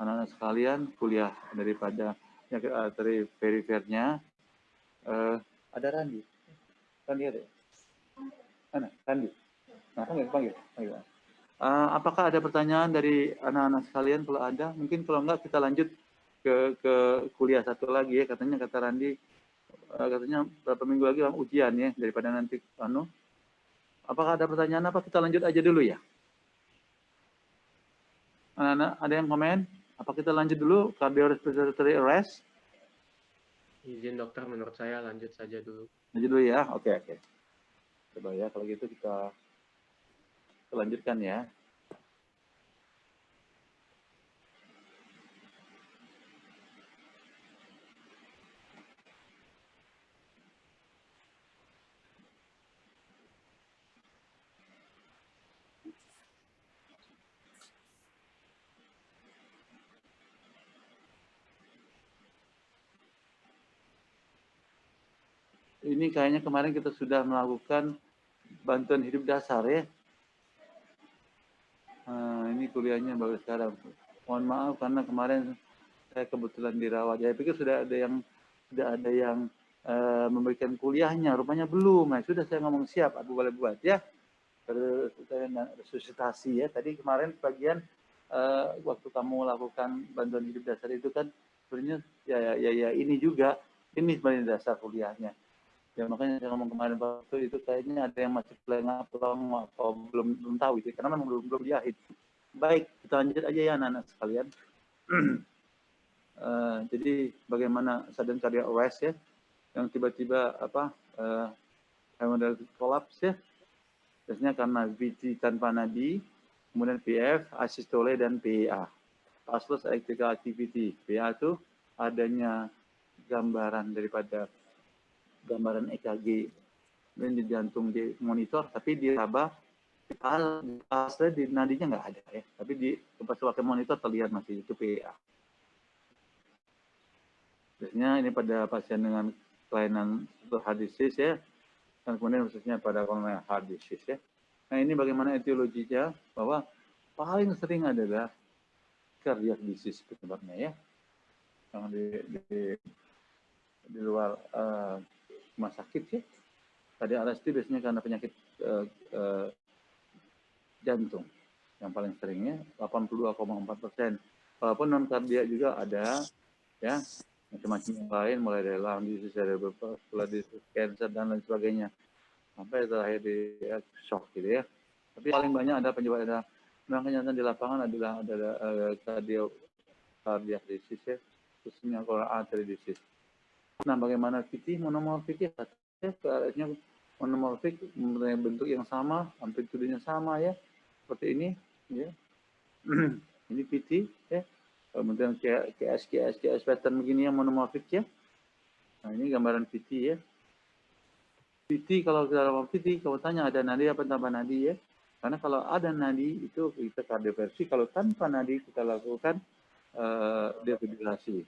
S1: anak-anak sekalian kuliah daripada penyakit arteri perifernya. Ada Randi ada? Mana? Randi? Nah, panggil. Apakah ada pertanyaan dari anak-anak sekalian? Kalau ada, mungkin kalau enggak kita lanjut ke kuliah satu lagi ya. Kata Randi, katanya berapa minggu lagi ujian ya, daripada nanti Apakah ada pertanyaan apa? Kita lanjut aja dulu ya. Anak-anak, ada yang komen? Apa kita lanjut dulu cardiorespiratory arrest?
S2: Izin dokter, menurut saya lanjut saja dulu.
S1: Lanjut dulu ya, oke. Coba ya, kalau gitu kita lanjutkan ya. Ini kayaknya kemarin kita sudah melakukan bantuan hidup dasar ya. Ini kuliahnya baru sekarang. Mohon maaf karena kemarin saya kebetulan dirawat. Ya, pikir sudah ada yang memberikan kuliahnya, rupanya belum. Nah, sudah saya ngomong siap, aku boleh buat ya. Resusitasi ya. Tadi kemarin bagian waktu kamu lakukan bantuan hidup dasar itu kan sebenarnya ya ini juga, ini sebenarnya dasar kuliahnya. Ya makanya saya ngomong kemarin waktu itu kayaknya ada yang masih pelong atau belum tahu itu karena memang belum diahit. Baik, kita lanjut aja ya anak-anak sekalian. Jadi bagaimana sudden cardiac arrest ya, yang tiba-tiba hemodynamic collapse ya, biasanya karena VT tanpa nadi, kemudian PF, asystole dan PEA, pulseless electrical activity. PEA itu adanya gambaran EKG dan di jantung di monitor, tapi di laba di nadinya nggak ada ya, tapi di pas pakai monitor terlihat masih itu PEA. Biasanya ini pada pasien dengan kelainan heart disease ya, dan kemudian khususnya pada kelainan heart disease ya. Nah ini bagaimana etiologinya, bahwa paling sering adalah cardiac disease penyebabnya ya, yang di luar rumah sakit ya. Tadi RST biasanya karena penyakit jantung yang paling seringnya 82,4%. Walaupun non kardiak juga ada ya, macam-macam yang lain mulai dari lung disease, cerebrovascular disease, cancer dan lain sebagainya. Sampai terakhir di shock gitu ya. Tapi paling banyak ada penyebab memang kenyataan di lapangan adalah cardiac disease ya, khususnya coronary artery disease. Nah, bagaimana VT monomorfik ya? Artinya monomorfik mempunyai bentuk yang sama, amplitudenya sama ya, seperti ini ya. Ini VT ya, kemudian KS pattern begini yang monomorfik ya. Nah ini gambaran VT ya. VT kalau kita dalam VT, kalau tanya ada nadi apa tanpa nadi ya, Karena kalau ada nadi itu kita kardioversi, kalau tanpa nadi kita lakukan defibrilasi.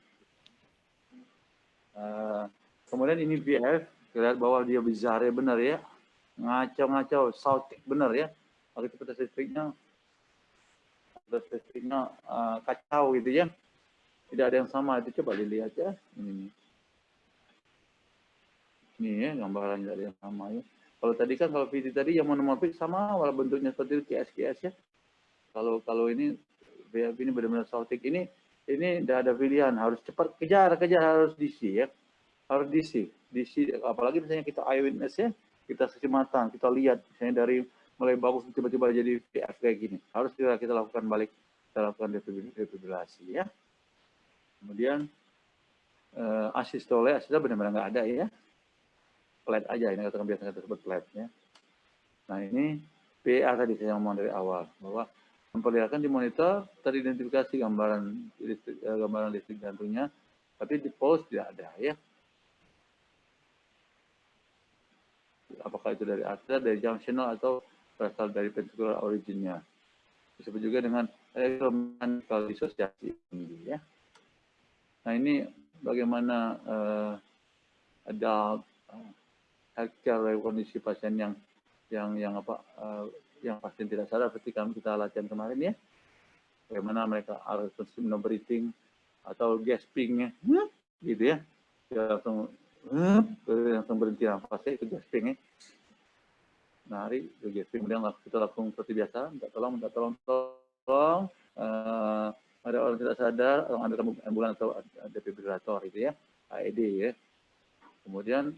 S1: Kemudian ini VF, lihat bahwa dia bizarre benar ya, ngacau-ngacau, sautik benar ya. Kalau kita listriknya kacau gitu ya, tidak ada yang sama. Itu coba dilihat ya, ini ya gambaran dari yang sama ya. Kalau tadi kan kalau VT tadi yang monomorfik sama, walau bentuknya seperti QS ya. Kalau ini VF ini benar-benar sautik, ini tidak ada pilihan, harus cepat kejar harus DC ya, harus DC, apalagi misalnya kita eyewitness ya, kita saksi mata, kita lihat misalnya dari mulai bagus tiba-tiba jadi VF kayak gini, harus kita lakukan balik, kita lakukan defibrilasi ya. Kemudian asistole benar-benar nggak ada ya, flat aja, ini katakan biasa kita sebut flat ya. Nah ini PA tadi saya ngomong dari awal bahwa memperlihatkan di monitor teridentifikasi gambaran listrik jantungnya, tapi di pulse tidak ada ya. Apakah itu dari arteria, dari junctional atau berasal dari ventricular originnya. Disebut juga dengan mechanical dissociasi ya. Nah ini bagaimana adult healthcare kondisi pasien yang pasien tidak sadar ketika kita latihan kemarin ya. Bagaimana mereka harus breathing atau gasping gitu ya. Dia langsung berhenti nafasnya, itu gasping ya. Nari, itu gasping. Kemudian kita lakukan seperti biasa, minta tolong. Ada orang tidak sadar, ada ambulan atau ada defibrillator itu ya, AED ya. Kemudian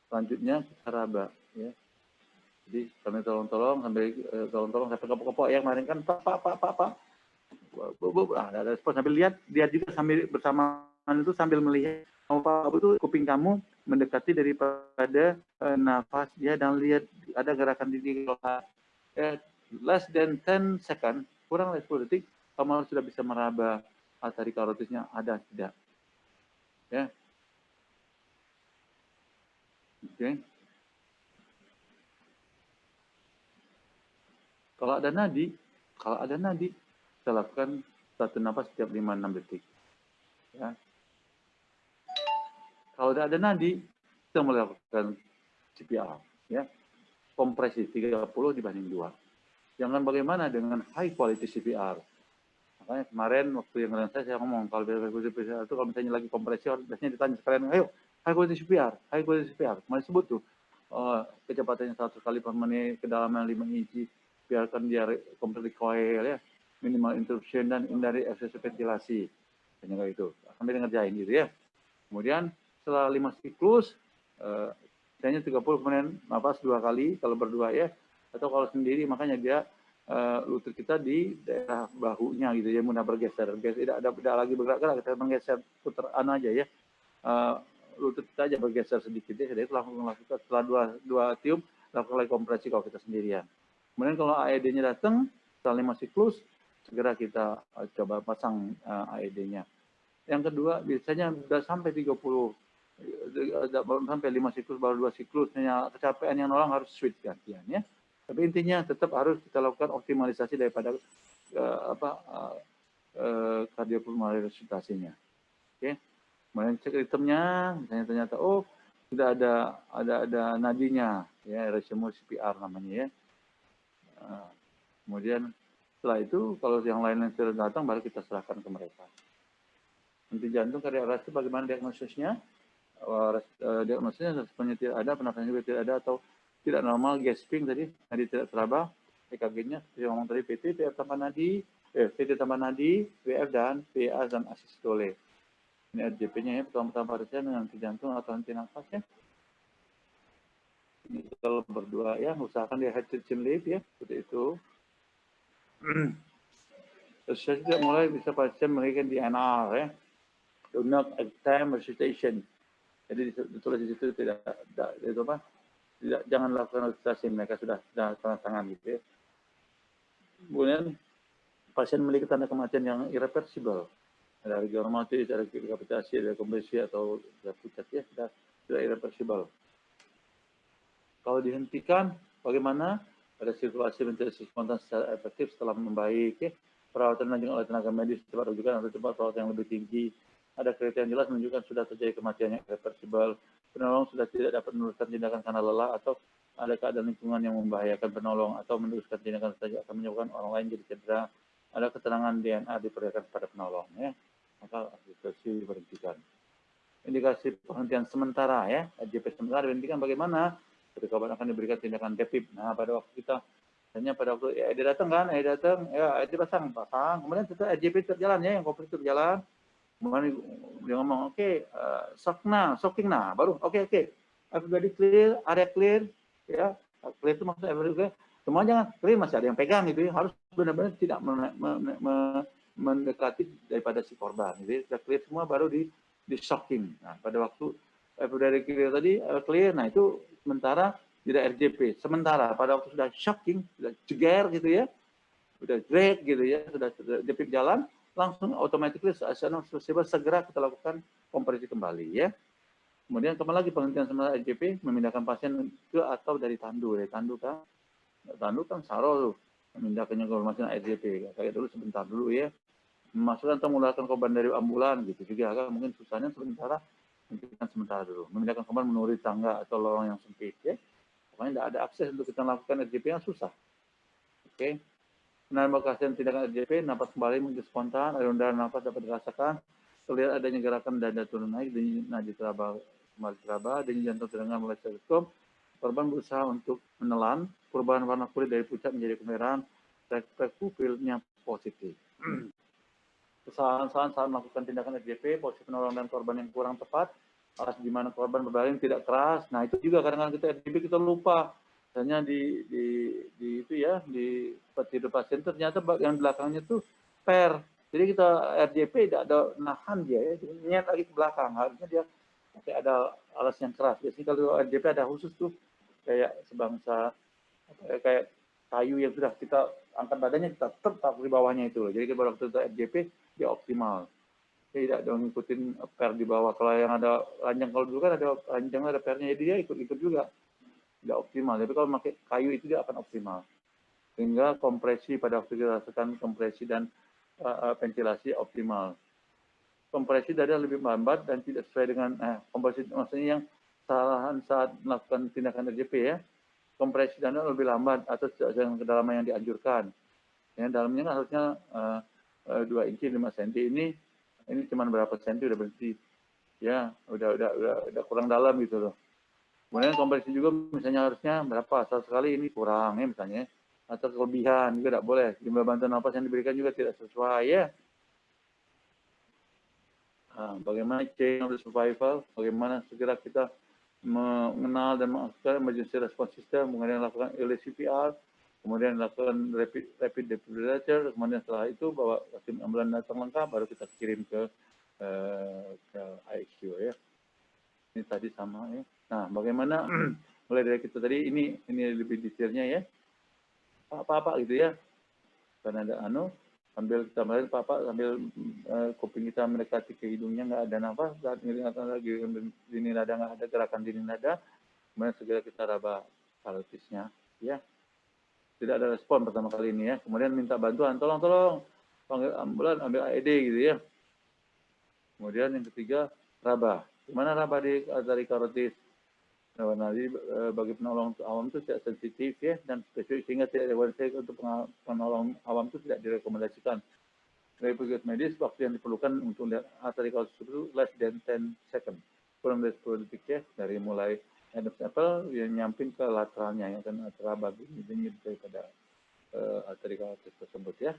S1: selanjutnya kita raba ya. Jadi kami tolong sampai kepok-kepok ya, kemarin kan pak. Ada respon sambil lihat juga sambil bersamaan itu sambil melihat Pak itu kuping kamu mendekati daripada nafas dia dan lihat ada gerakan dinding less than 10 second, kurang dari 10 detik kamu sudah bisa meraba arteri karotisnya ada tidak ya. Oke. Kalau ada nadi kita lakukan satu nafas setiap 5-6 detik. Ya. Kalau tidak ada nadi, kita melakukan CPR. Ya. Kompresi 30 dibanding 2. Jangan bagaimana dengan high quality CPR. Makanya kemarin waktu yang saya ngomong, kalau CPR itu kalau misalnya lagi kompresi, biasanya ditanya sekalian, ayo high quality CPR. Kemarin sebut tuh, kecepatannya 100 kali per menit, kedalaman 5 inci, biarkan dia completely coil ya, minimal interruption dan hindari ekses ventilasi, kayak itu sampai ngerjain gitu ya. Kemudian setelah 5 siklus, misalnya 30 kemudian nafas 2 kali kalau berdua ya, atau kalau sendiri makanya dia lutut kita di daerah bahunya gitu ya, mudah bergeser, tidak lagi bergerak-gerak, kita menggeser putar aja ya. Lutut kita aja bergeser sedikit ya, jadi itu lakukan setelah dua tiup lakukan lagi kompresi kalau kita sendirian. Kemudian kalau AED-nya datang setelah 5 siklus, segera kita coba pasang AED-nya. Yang kedua biasanya sudah sampai 30 sampai 5 siklus baru 2 siklus, kecapean yang nolong harus switch gantian ya. Tapi intinya tetap harus kita lakukan optimalisasi daripada kardiopulmonary resusitasinya. Oke. Kemudian cek ritmenya, misalnya ternyata sudah ada nadinya, ya resimo CPR namanya ya. Kemudian setelah itu kalau yang lain sudah datang baru kita serahkan ke mereka. Henti jantung kardiorespirasi bagaimana diagnosisnya? Diagnosisnya sebenarnya tidak ada, penasaran juga tidak ada atau tidak normal, gasping tadi tidak teraba, EKG-nya seperti ngomong tadi PT tambah nadi, VF dan PA dan asistole. Ini RJP-nya ya, pertama-tama harusnya dengan henti jantung atau henti nafas ya. Ini kalau berdua ya, usahakan dia head to chin lift ya, seperti itu. Terus saya juga mulai bisa pasien memberikan DNR ya, do not attempt resuscitation. Jadi ditulis di situ jangan lakukan resusitasi, mereka sudah tanda tangan gitu ya. Kemudian pasien memiliki tanda kematian yang irreversible. Ada rigoromatis, ada dekapitasi, ada kompresi atau ada pucat ya, sudah irreversible. Kalau dihentikan, bagaimana? Pada situasi ventilasi spontan secara efektif setelah membaik, ya. Perawatan lanjut oleh tenaga medis cepat rujukan atau cepat perawatan yang lebih tinggi. Ada kriteria yang jelas menunjukkan sudah terjadi kematian yang irreversibel. Penolong sudah tidak dapat meneruskan tindakan karena lelah atau ada keadaan lingkungan yang membahayakan penolong atau meneruskan tindakan saja akan menyebabkan orang lain jadi cedera. Ada keterangan DNA diperlihatkan pada penolong, ya. Maka administrasi diberhentikan. Indikasi penghentian sementara, ya, RJP sementara dihentikan bagaimana? Ketika obat akan diberikan tindakan DEPIP. Nah, pada waktu kita, hanya pada waktu dia datang kan, dia datang, ya dia pasang, kemudian kita RJP terjalan, ya, yang komplit terjalan. Kemudian dia ngomong, oke, shocking nah, baru oke, everybody clear, area clear, ya, clear itu maksudnya everybody clear. Semua jangan clear, masih ada yang pegang gitu, ya. Harus benar-benar tidak mendekati daripada si korban. Jadi sudah clear semua baru di shocking. Nah, pada waktu everybody clear tadi clear, nah itu sementara tidak RJP. Sementara pada waktu sudah shocking, sudah jeger gitu ya, sudah drag gitu ya, sudah DP jalan, langsung automatically segera kita lakukan kompresi kembali, ya. Kemudian kembali lagi penghentian sementara RJP, memindahkan pasien ke atau dari tandu kan saro tuh, memindahkannya ke rumah sakit RJP, kayak dulu sebentar dulu, ya. Memasukkan atau mengeluarkan korban dari ambulan gitu juga, kan mungkin susahnya sementara dulu, memindahkan korban menuruni tangga atau lorong yang sempit, ya. Pokoknya tidak ada akses untuk kita lakukan RJP yang susah. Oke. Penambahkan tindakan RJP, napas kembali mungkin spontan, aliran napas dapat dirasakan, terlihat adanya gerakan dada turun naik, denyut nadi teraba kembali teraba, denyut jantung terdengar mulai stetoskop, korban berusaha untuk menelan, perubahan warna kulit dari pucat menjadi kemerahan, refleks pupilnya positif. Kesalahan-kesalahan saat melakukan tindakan RJP, posisi penolong dan korban yang kurang tepat, alas di mana korban berbaring tidak keras. Nah, itu juga kadang-kadang kita RJP kita lupa. Misalnya di itu ya, di tidur pasien ternyata bagian belakangnya tuh per. Jadi kita RJP tidak ada nahan dia ya, nyet lagi ke belakang. Harusnya dia kayak ada alas yang keras. Biasanya kalau RJP ada khusus tuh kayak sebangsa kayak kayu yang sudah kita angkat badannya, kita tetap di bawahnya itu. Jadi kalau waktu itu RJP dia optimal. Tidak dong ngikutin per di bawah. Kalau yang ada ranjang, kalau dulu kan ada ranjang ada pernya, jadi dia ikut-ikut juga. Tidak optimal. Tapi kalau pakai kayu itu dia akan optimal. Sehingga kompresi pada waktu kita rasakan kompresi dan ventilasi optimal. Kompresi dada lebih lambat dan tidak sesuai dengan kompresi, maksudnya yang kesalahan saat melakukan tindakan RJP, ya. Kompresi dada lebih lambat atau dengan kedalaman yang dianjurkan. Ya, dalamnya kan harusnya 2 inci 5 cm, ini cuma berapa senti udah berhenti. Ya, udah kurang dalam gitu loh. Kemudian kompresi juga misalnya harusnya berapa, sekali ini kurang ya misalnya, atau kelebihan juga tidak boleh. Jumlah bantuan napas yang diberikan juga tidak sesuai, ya. Nah, bagaimana chain of the survival, bagaimana segera kita mengenal dan mengaktifkan emergency response system, kemudian lakukan early CPR, kemudian lakukan rapid defibrillator, kemudian setelah itu bawa tim ambulan datang lengkap, baru kita kirim ke ICU, ya. Ini tadi sama, ya. Nah, bagaimana mulai dari kita tadi ini lebih detailnya, ya. Apa gitu ya. Karena ada sambil kita melihat sambil kuping kita mendekati ke hidungnya, nggak ada nafas, saat lagi dini nada, nggak ada gerakan dini nada, kemudian segera kita raba palatisnya, ya. Tidak ada respon pertama kali ini, ya. Kemudian minta bantuan, tolong panggil ambulan, ambil AED gitu, ya. Kemudian yang ketiga, raba. Gimana raba di arteri karotis? Nah, jadi bagi penolong awam itu tidak sensitif, ya, dan spesifik, sehingga tidak untuk penolong awam itu tidak direkomendasikan. Dari petugas medis, waktu yang diperlukan untuk lihat arteri karotis itu less than 10 second, kurang dari 10 detik, ya, dari mulai end of sample yang nyamping ke lateralnya, yang akan raba denyut daripada arteri karotis tersebut, ya.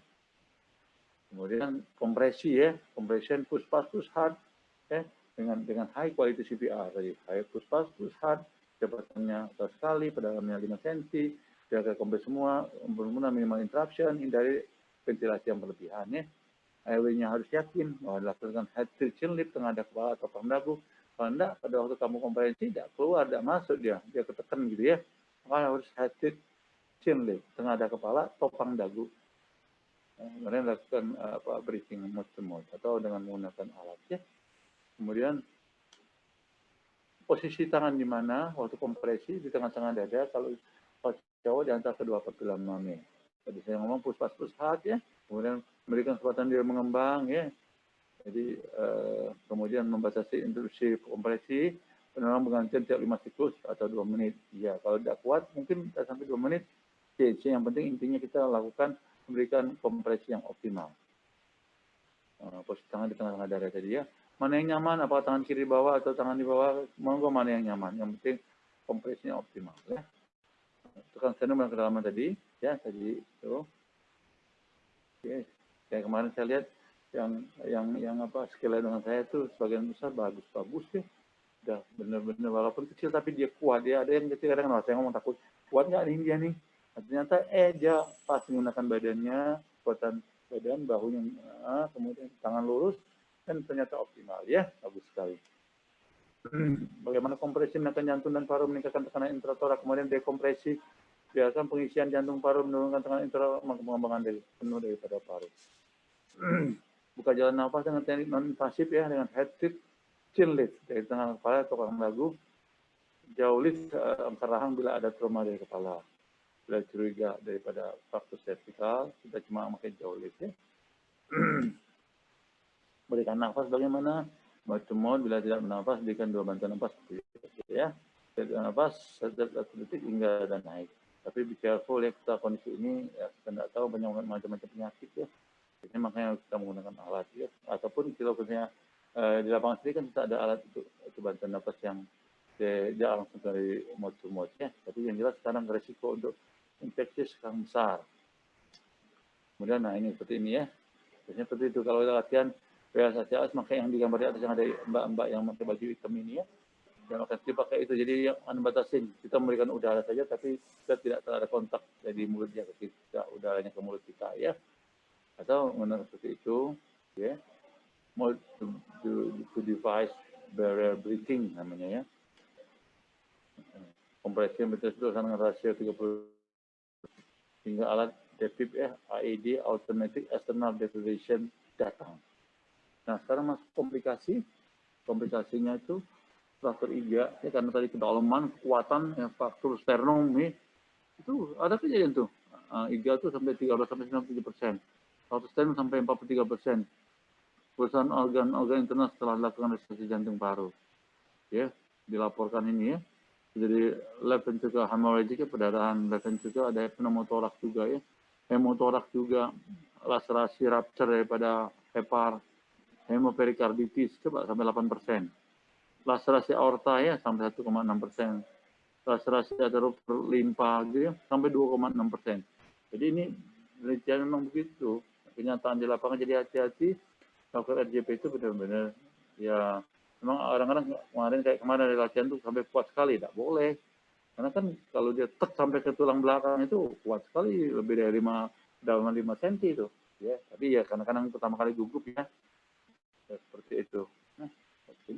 S1: Kemudian kompresi, ya, compression push fast push hard, ya, dengan high quality CPR tadi, high push fast push hard, kecepatannya sekali, pedalamnya 5 cm, jaga kompres semua, benar minimal interruption, hindari ventilasi yang berlebihan, ya. Airway-nya harus yakin bahwa dilakukan head tilt chin lip, tengadah kepala atau pang dagu. Kalau enggak, pada waktu kamu kompresi tidak keluar, tidak masuk dia ketekan gitu, ya. Maka harus head tilt chin lip, tengadah kepala, topang dagu. Kemudian lakukan breathing mode to mode atau dengan menggunakan alat, ya. Kemudian posisi tangan di mana waktu kompresi, di tengah-tengah dada, kalau cowok di antara kedua pergelangan mami. Tadi saya ngomong push-pas-push-hat ya, kemudian memberikan kesempatan dia mengembang ya. Jadi kemudian membatasi instruksi kompresi, penerang penggantian tiap 5 siklus atau 2 menit. Ya, kalau tidak kuat mungkin sampai 2 menit. Yang penting intinya kita lakukan memberikan kompresi yang optimal. Posisi tangan di tengah-tengah dada tadi ya. Mana yang nyaman, apakah tangan kiri bawah atau tangan di bawah, monggo mana yang nyaman. Yang penting kompresinya optimal ya. Tekan sternum dan kedalaman tadi, ya tadi itu. Oke. Kayak kemarin saya lihat yang apa skala dengan saya itu sebagian besar bagus ya. Udah benar-benar walaupun kecil tapi dia kuat ya. Ada yang kecil kadang saya ngomong takut kuat nggak nih dia nih. Nah, ternyata dia pas menggunakan badannya, kekuatan badan, bahunya, kemudian tangan lurus, dan ternyata optimal ya, bagus sekali. Bagaimana kompresi menekan jantung dan paru, meningkatkan tekanan intratorak, kemudian dekompresi, biarkan pengisian jantung paru, menurunkan tekanan intratorak, pengembangan dari penuh daripada paru. Buka jalan nafas dengan teknik non-invasif ya, dengan head lift, chin lift dari tengah kepala atau kurang lagu, jauh lift angkat rahang bila ada trauma dari kepala. Bila curiga daripada faktor servikal, kita cuma pakai jauh lift ya. Berikan nafas bagaimana? Mode bila tidak bernafas, berikan 2 bantuan nafas ya. Berikan nafas 1 detik hingga dan naik. Tapi be careful ya, kita kondisi ini ya, kita tidak tahu banyak macam-macam penyakit ya. Ini makanya kita menggunakan alat ya. Ataupun kalau misalnya di lapangan sendiri kan kita ada alat untuk bantuan nafas yang dia langsung dari mode to mode ya. Tapi yang jelas sekarang resiko untuk infeksi sekarang besar. Kemudian nah ini seperti ini ya. Biasanya seperti itu kalau latihan PSACAS, maka yang digambar di atas yang ada mbak-mbak yang pakai baju hitam ini ya. Yang akan dipakai itu. Jadi yang batasin, kita memberikan udara saja tapi kita tidak ada kontak dari mulut dia ke kita, udaranya ke mulut kita ya. Atau menurut seperti itu ya. Mode to device barrier breathing namanya ya. Kompresi yang betul dengan rasio 30 hingga alat DEFib ya, AED, Automatic External Defibrillation datang. Nah, sekarang masuk komplikasinya itu faktor IGA, ya karena tadi kedalaman, kekuatan, ya, faktor sternum, itu ada kejadian tuh. IGA itu sampai 13-97%, faktor sternum sampai 43%. Perusahaan organ internal setelah dilakukan restorasi jantung paru. Ya, dilaporkan ini ya. Jadi left ventricular hemorrhagic, perdarahan left ventricular, ada pneumotoraks juga ya. Hemotoraks juga, laserasi rupture daripada hepar, hemoperikarditis coba sampai 8%. Laserasi aorta ya sampai 1,6%. Laserasi aterofur limpa gitu ya, sampai 2,6%. Jadi ini penelitian memang begitu. Kenyataan di lapangan, jadi hati-hati. Lakukan RJP itu benar-benar ya. Memang orang-orang kemarin dari latihan tuh sampai kuat sekali, tidak boleh. Karena kan kalau dia tek sampai ke tulang belakang itu kuat sekali, lebih dari 5 cm itu. Ya, tapi ya kadang-kadang pertama kali gugup ya, seperti itu. Nah, oke.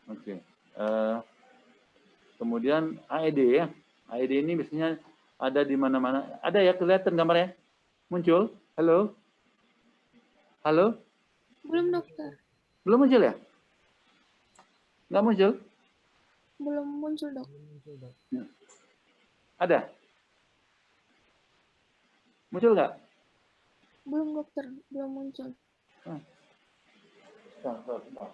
S1: Oke. Kemudian AED ya. AED ini biasanya ada di mana-mana. Ada ya, kelihatan gambarnya? Muncul? Halo? Halo?
S3: Belum, dokter.
S1: Belum muncul ya? Nggak muncul?
S3: Belum muncul, dok.
S1: Ya. Ada? Muncul nggak?
S3: Belum, dokter. Belum muncul.
S1: Sebentar.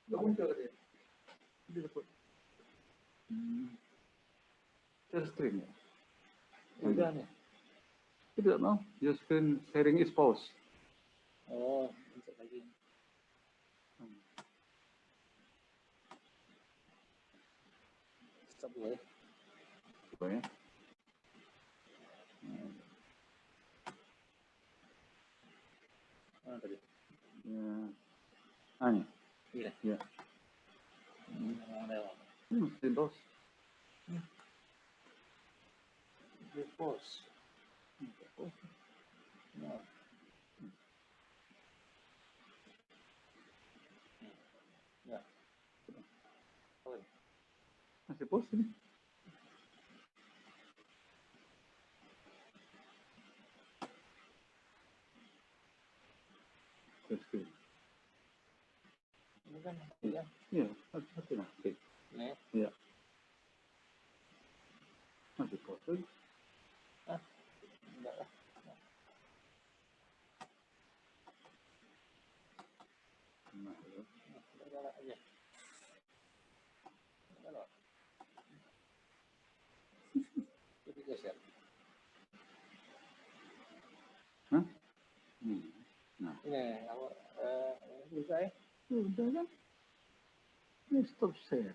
S1: Nggak muncul tadi. Share screen ya? Udah nih. Tidak know. Your screen sharing is paused.
S4: Oh, untuk lagi. Stop dulu ya.
S1: Coba ya.
S4: Tadi.
S1: Ya. Ini.
S4: Iya.
S1: Ya. Mesti bos.
S4: Di pos. Nah. Ya.
S1: Masih bos ini. Terus.
S4: Ini kan ya.
S1: Iya, hati-hati lah.
S4: Nih.
S1: Iya. Masih bos lagi.
S4: Enggak lah.
S1: Nah, ya.
S4: Enggak aja. Enggak. Jadi geser.
S1: Hah? Nah,
S4: Ini kamu bisa ya?
S1: udah kan? Ini stop share.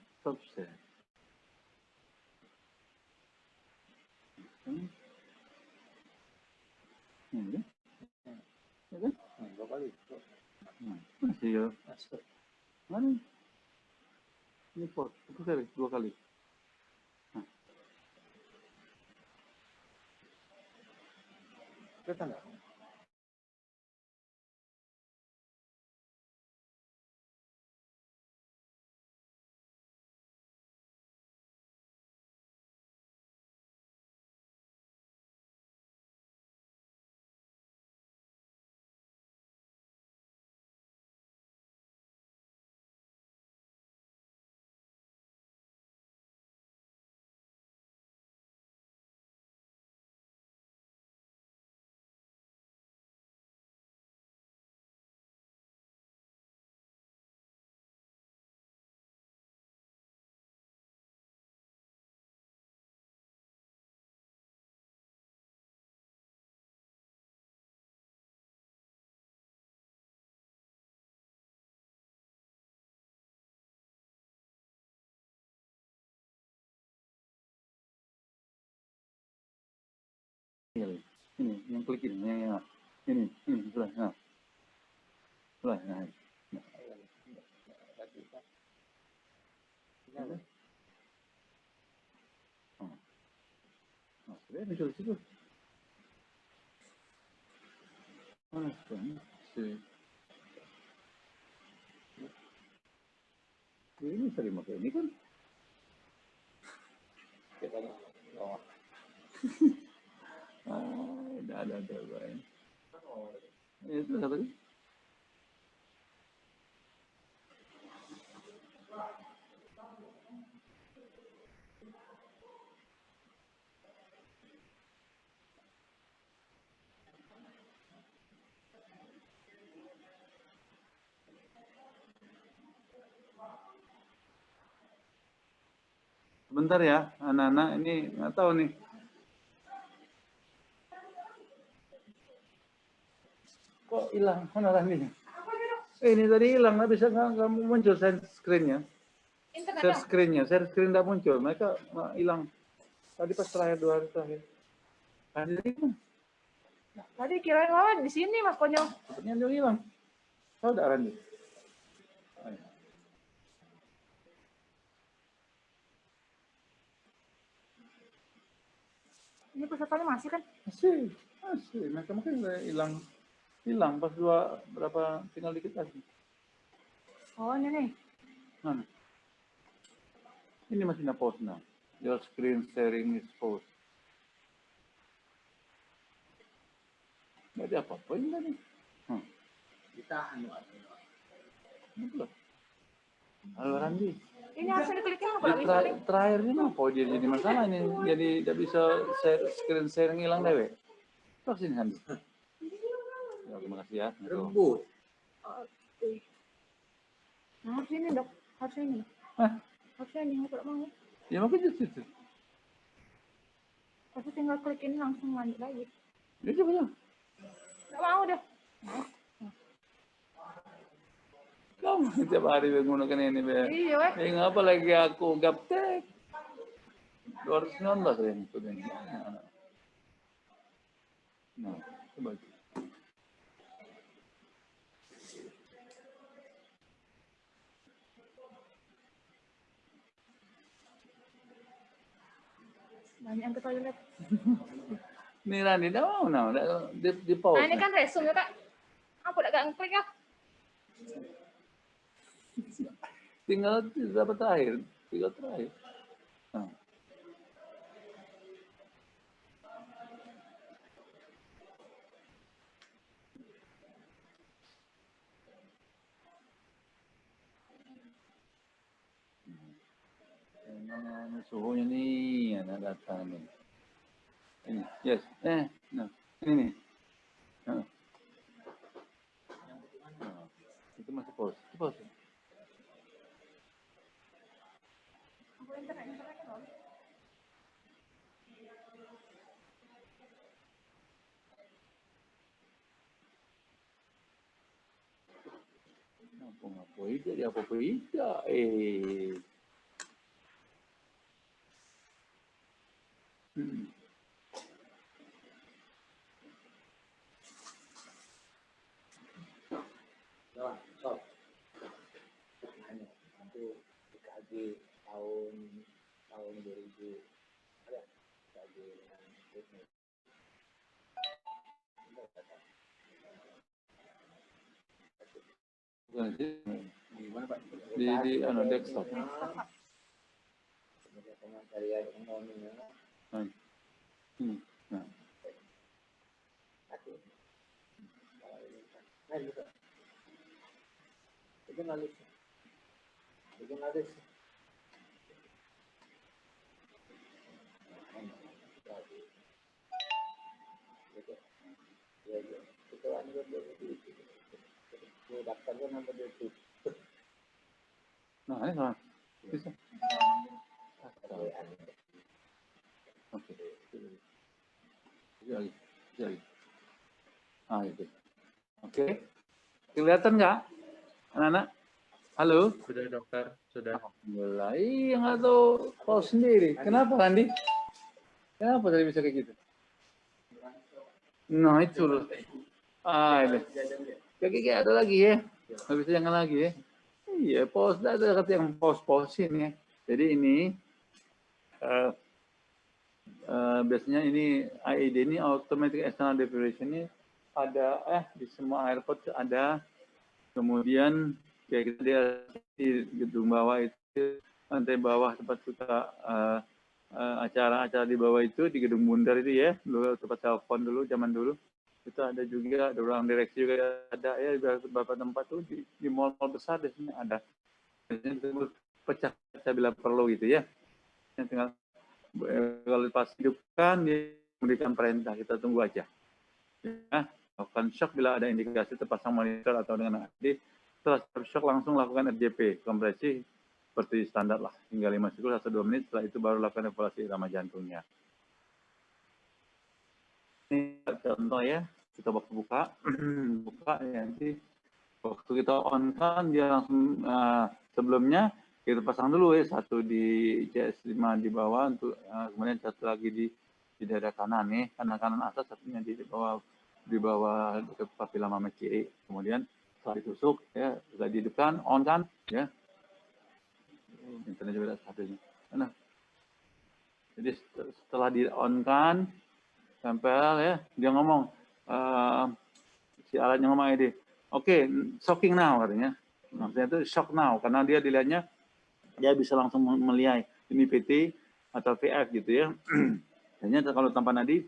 S1: Ini kan? Ya kan?
S4: Dua kali.
S1: Masih ya.
S4: Masuk.
S1: Mana? Ini pos, dua kali. Nah,
S4: Kelihatan nggak?
S1: ini yang klik ini, yang ini sudah. Nah, sudah. Nah, sudah muncul situ. Mana sih? Ini sering pakai ini kan?
S4: Kita bawah.
S1: Ada baik. Itu satu lagi. Sebentar ya, anak-anak ini nggak tahu nih. Kok hilang? Mana Randinya? Ini tadi hilang, nggak bisa nggak muncul share screen-nya. Share screen nggak muncul. Mereka hilang. Tadi pas terakhir 2 hari terakhir. Randi kan?
S5: Tadi kirain lawan di sini Mas Konyol.
S1: Sepertinya dia hilang. Tahu nggak Randi?
S5: Ini pesertanya masih kan?
S1: Masih. Mereka mungkin udah hilang pas berapa tinggal dikit lagi.
S5: Oh ini nih.
S1: Mana? Ini masih na-post now. Your screen sharing is post. Nggak ada apa-apa ini tadi.
S4: Kita
S1: Halo Randi.
S5: Ini harusnya diklikin
S1: Di
S5: nggak bisa nih.
S1: terakhir ini apa dia jadi masalah ini? Jadi tidak bisa screen sharing hilang dewe. Terus ini Randi. Ya, terima kasih ya.
S4: rebut.
S5: Nah, harus ini dok. Harus ini.
S1: Hah?
S5: Harusnya ini nggak mau.
S1: Ya makanya itu.
S5: Tapi tinggal klik ini langsung lanjut lagi.
S1: Ya coba ya.
S5: Nggak mau deh.
S1: Kamu tiap hari menggunakan ini be.
S5: Iya weh.
S1: Ngapa lagi aku gaptek? 219 ya ini. Nah, coba.
S5: Banyak yang ke toilet.
S1: Ini Rani, dah mau di
S5: Nah
S1: pause.
S5: ini kan resume ya kak. Aku udah gak ngeklik ya.
S1: Tinggal berapa terakhir? 3 terakhir. Nah. Mana suhunya nih, anak datang nih. Ini, yes, nah, ini nih. Nah. Nah, itu masih pause, itu pause.
S5: Aku internet loh.
S1: Apa dia apa tidak?
S4: Nah, stop. Hanya itu dikaji tahun 2000 ada dikaji dengan teknik.
S1: Bukan
S4: Di mana Pak?
S1: di desktop.
S4: Pemateri ekonominya.
S1: Nah. Nah.
S4: Jurnalis.
S1: Nah, ini sama. Bisa. Oke. Lagi. Ah, itu. Oke. Kelihatan nggak, anak-anak? Halo?
S2: Sudah dokter, sudah.
S1: Alhamdulillah. Iya, nggak tahu kau sendiri. Kenapa, Randi? Kenapa tadi bisa kayak gitu? Nah, itu loh. Ah, ini. Kayak ada lagi ya. Nggak bisa jangan lagi ya. Iya, pause. Ada kata yang pause ini ya. Jadi ini biasanya ini AED ini automatic external defibrillation ini ada di semua airport ada. Kemudian kayak kita di gedung bawah itu, lantai bawah tempat kita acara-acara di bawah itu di gedung bundar itu ya, dulu tempat telepon dulu zaman dulu itu ada juga, ada ruang direksi juga ada ya, beberapa tempat tuh di mall-mall besar di sini ada. Biasanya disebut pecah-pecah bila perlu gitu ya. Yang tinggal kalau pas hidupkan dia memberikan perintah, kita tunggu aja. Ya, lakukan shock bila ada indikasi terpasang monitor atau dengan AED. Setelah shock langsung lakukan RJP, kompresi seperti standar lah, hingga 5 siklus atau 2 menit. Setelah itu baru lakukan evaluasi irama jantungnya. Ini contoh ya, kita waktu buka ya, nanti waktu kita on kan dia langsung sebelumnya kita pasang dulu ya, satu di CS5 di bawah untuk kemudian satu lagi di dada kanan nih, kanan atas, satunya di bawah dekat papila mama kiri. Kemudian setelah ditusuk ya, sudah dihidupkan, on kan ya. Internet juga ada satunya. Nah, jadi setelah di on kan tempel ya, dia ngomong si alatnya ngomong ini, oke, shocking now katanya. Maksudnya itu shock now karena dia dilihatnya dia bisa langsung melihat ini PT atau VF gitu ya. Hanya kalau tanpa nadi,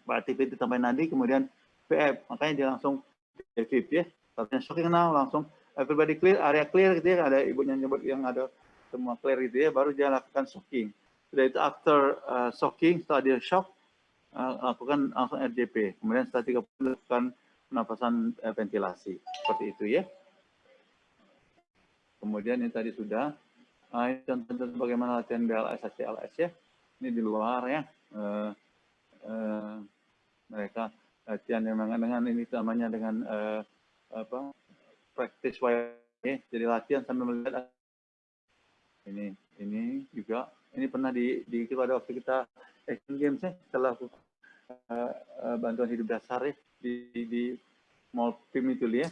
S1: berarti PT tanpa nadi kemudian VF, makanya dia langsung VF ya. Artinya shocking now langsung everybody clear, area clear gitu ya. Ada ibunya nyebut yang ada semua clear gitu ya, baru dia lakukan shocking. Sudah itu after shocking, setelah dia shock lakukan langsung RJP. Kemudian setelah 30 lakukan penapasan ventilasi seperti itu ya. Kemudian ini tadi sudah contoh bagaimana latihan BLS, HCLS ya. Ini di luar ya. Mereka latihan memang dengan ini namanya dengan practice way ya. Jadi latihan sambil melihat ini juga ini pernah di pada waktu kita Asian Games ya, setelah bantuan hidup dasar ya di mall PIM itu ya.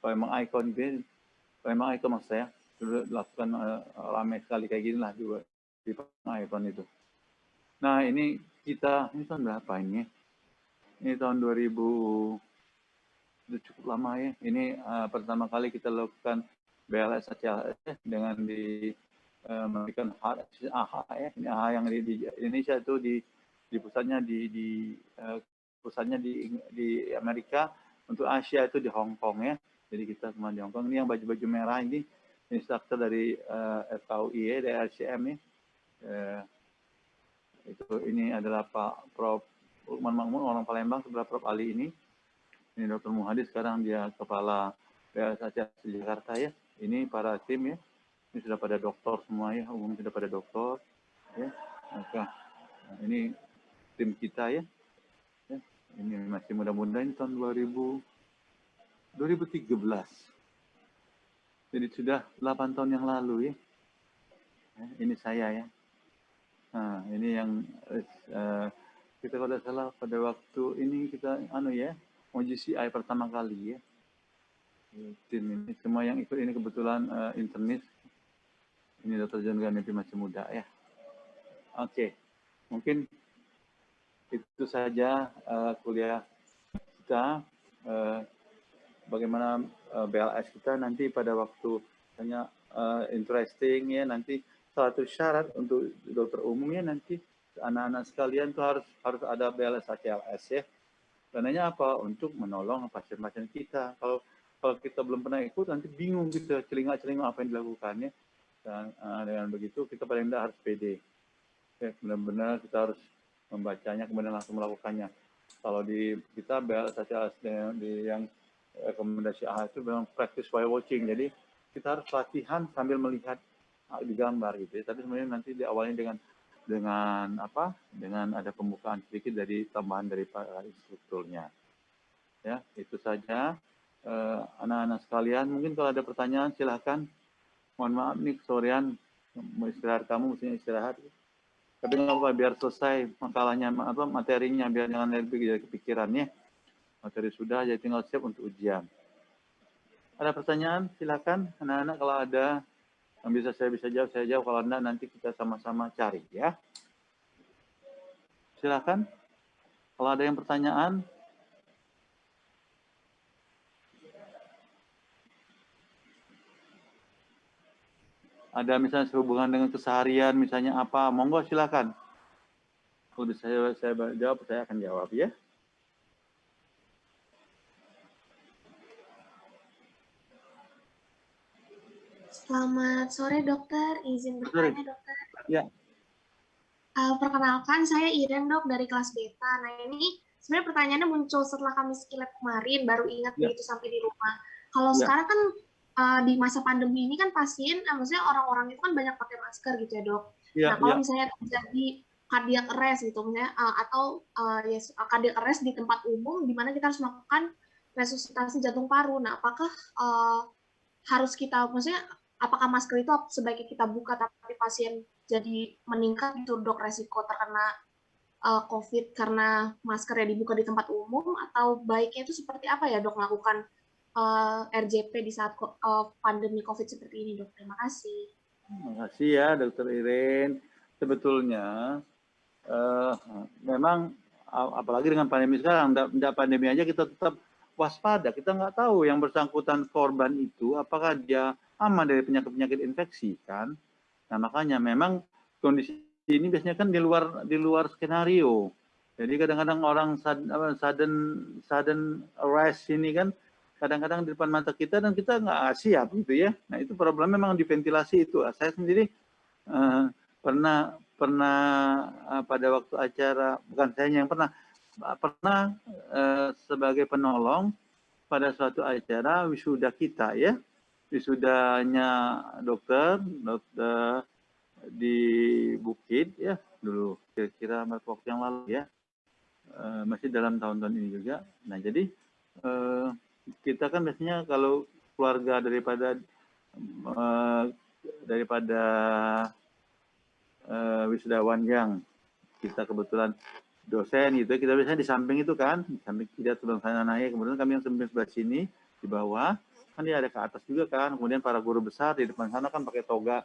S1: Memang ikon gitu, memang ikon maksud saya dulu lakukan ramai sekali kayak gini lah juga di ikon itu. Nah, ini tahun berapa ini? Ini tahun 2000, itu cukup lama ya. Ini pertama kali kita lakukan BLS ACLS dengan memberikan AHA ya. Ini AHA yang di Indonesia itu di pusatnya pusatnya di Amerika, untuk Asia itu di Hong Kong ya. Jadi kita semua di Hong Kong. Ini yang baju-baju merah ini instruktur dari FKUI ya, dari RCM ya. Ini adalah Pak Prof. Lukman Makmun, orang Palembang, sebelah Prof. Ali ini. Ini Dr. Muhadi, sekarang dia kepala BLS Jakarta ya. Ini para tim ya. Ini sudah pada doktor semua ya, umum sudah pada doktor ya. Maka ini tim kita ya. Ini masih muda-muda, ini tahun 2013. Jadi sudah 8 tahun yang lalu ya. Ini saya ya. Nah, ini yang kita kalau tidak salah pada waktu ini kita mau GCI pertama kali ya. Tim ini semua yang ikut ini kebetulan internis. Ini Dr. John Ganti masih muda ya. Oke, mungkin itu saja kuliah kita. Bagaimana BLS kita nanti pada waktu interesting ya, nanti satu syarat untuk dokter umumnya nanti anak-anak sekalian tuh harus ada BLS ACLS ya. Karenanya apa? Untuk menolong pasien-pasien kita. Kalau kita belum pernah ikut, nanti bingung kita celingak-celingak apa yang dilakukannya. Dan dengan begitu kita paling tidak harus pede. Ya, benar-benar kita harus membacanya kemudian langsung melakukannya. Kalau di kita BLS ACLS di yang rekomendasi AHA itu memang practice while watching. Jadi kita harus latihan sambil melihat di gambar gitu ya. Tapi sebenarnya nanti diawali dengan ada pembukaan sedikit dari tambahan dari para instrukturnya. Ya, itu saja anak-anak sekalian. Mungkin kalau ada pertanyaan silahkan. Mohon maaf nih sorean mau istirahat, kamu mestinya istirahat. Tapi nggak apa-apa, biar selesai makalahnya materinya, biar jangan lebih dari kepikirannya. Materi sudah, jadi tinggal siap untuk ujian. Ada pertanyaan? Silakan anak-anak, kalau ada yang saya bisa jawab, saya jawab. Kalau enggak, nanti kita sama-sama cari ya. Silakan. Kalau ada yang pertanyaan. Ada misalnya sehubungan dengan keseharian, misalnya apa, monggo silakan. Kalau bisa saya jawab, saya akan jawab ya.
S6: Selamat sore dokter, izin bertanya dokter.
S1: Ya.
S6: Perkenalkan saya Irem dok dari kelas beta. Nah ini sebenarnya pertanyaannya muncul setelah kami skilab kemarin, baru ingat begitu sampai di rumah. Kalau sekarang kan di masa pandemi ini kan pasien, maksudnya orang-orang itu kan banyak pakai masker gitu ya dok. Nah kalau misalnya terjadi cardiac arrest gitu, misalnya atau cardiac arrest di tempat umum, di mana kita harus melakukan resusitasi jantung paru. Nah apakah harus kita, maksudnya apakah masker itu sebaiknya kita buka tapi pasien jadi meningkat gitu dok resiko terkena COVID karena maskernya dibuka di tempat umum, atau baiknya itu seperti apa ya dok melakukan RJP di saat pandemi COVID seperti ini dok? Terima kasih.
S1: Terima kasih ya Dokter Iren. Sebetulnya memang apalagi dengan pandemi sekarang, tidak pandemi aja kita tetap waspada. Kita nggak tahu yang bersangkutan korban itu apakah dia aman dari penyakit-penyakit infeksi kan. Nah makanya memang kondisi ini biasanya kan di luar skenario. Jadi kadang-kadang orang sudden arrest ini kan kadang-kadang di depan mata kita dan kita nggak siap gitu ya. Nah itu problem memang di ventilasi itu. Saya sendiri pernah pada waktu acara, bukan saya yang pernah sebagai penolong pada suatu acara wisuda kita ya. Wisudanya dokter di Bukit ya dulu, kira-kira waktu yang lalu ya, masih dalam tahun-tahun ini juga. Nah jadi kita kan biasanya kalau keluarga daripada wisudawan yang kita kebetulan dosen gitu, kita biasanya di samping itu kan, di samping tidak tulang sana naik, kemudian kami yang sebelah sini di bawah kan dia ada ke atas juga kan, kemudian para guru besar di depan sana kan pakai toga.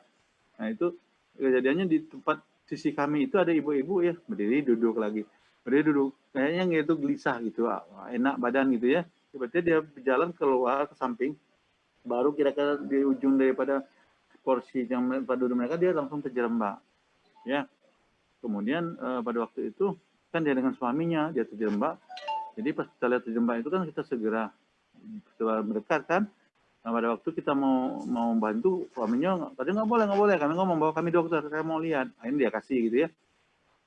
S1: Nah itu kejadiannya di tempat sisi kami itu ada ibu-ibu ya, berdiri duduk lagi. Berdiri duduk, kayaknya itu gelisah gitu, enak badan gitu ya. Tiba-tiba dia berjalan keluar ke samping, baru kira-kira di ujung daripada porsi yang tempat duduk mereka, dia langsung terjerembab. Ya. Kemudian pada waktu itu, kan dia dengan suaminya, dia terjerembab. Jadi pas kita lihat terjerembab itu kan kita segera mendekat kan. Nah, pada waktu kita mau bantu, suaminya tadi nggak boleh, kami ngomong bahwa kami dokter, saya mau lihat. Nah, ini dia kasih gitu ya.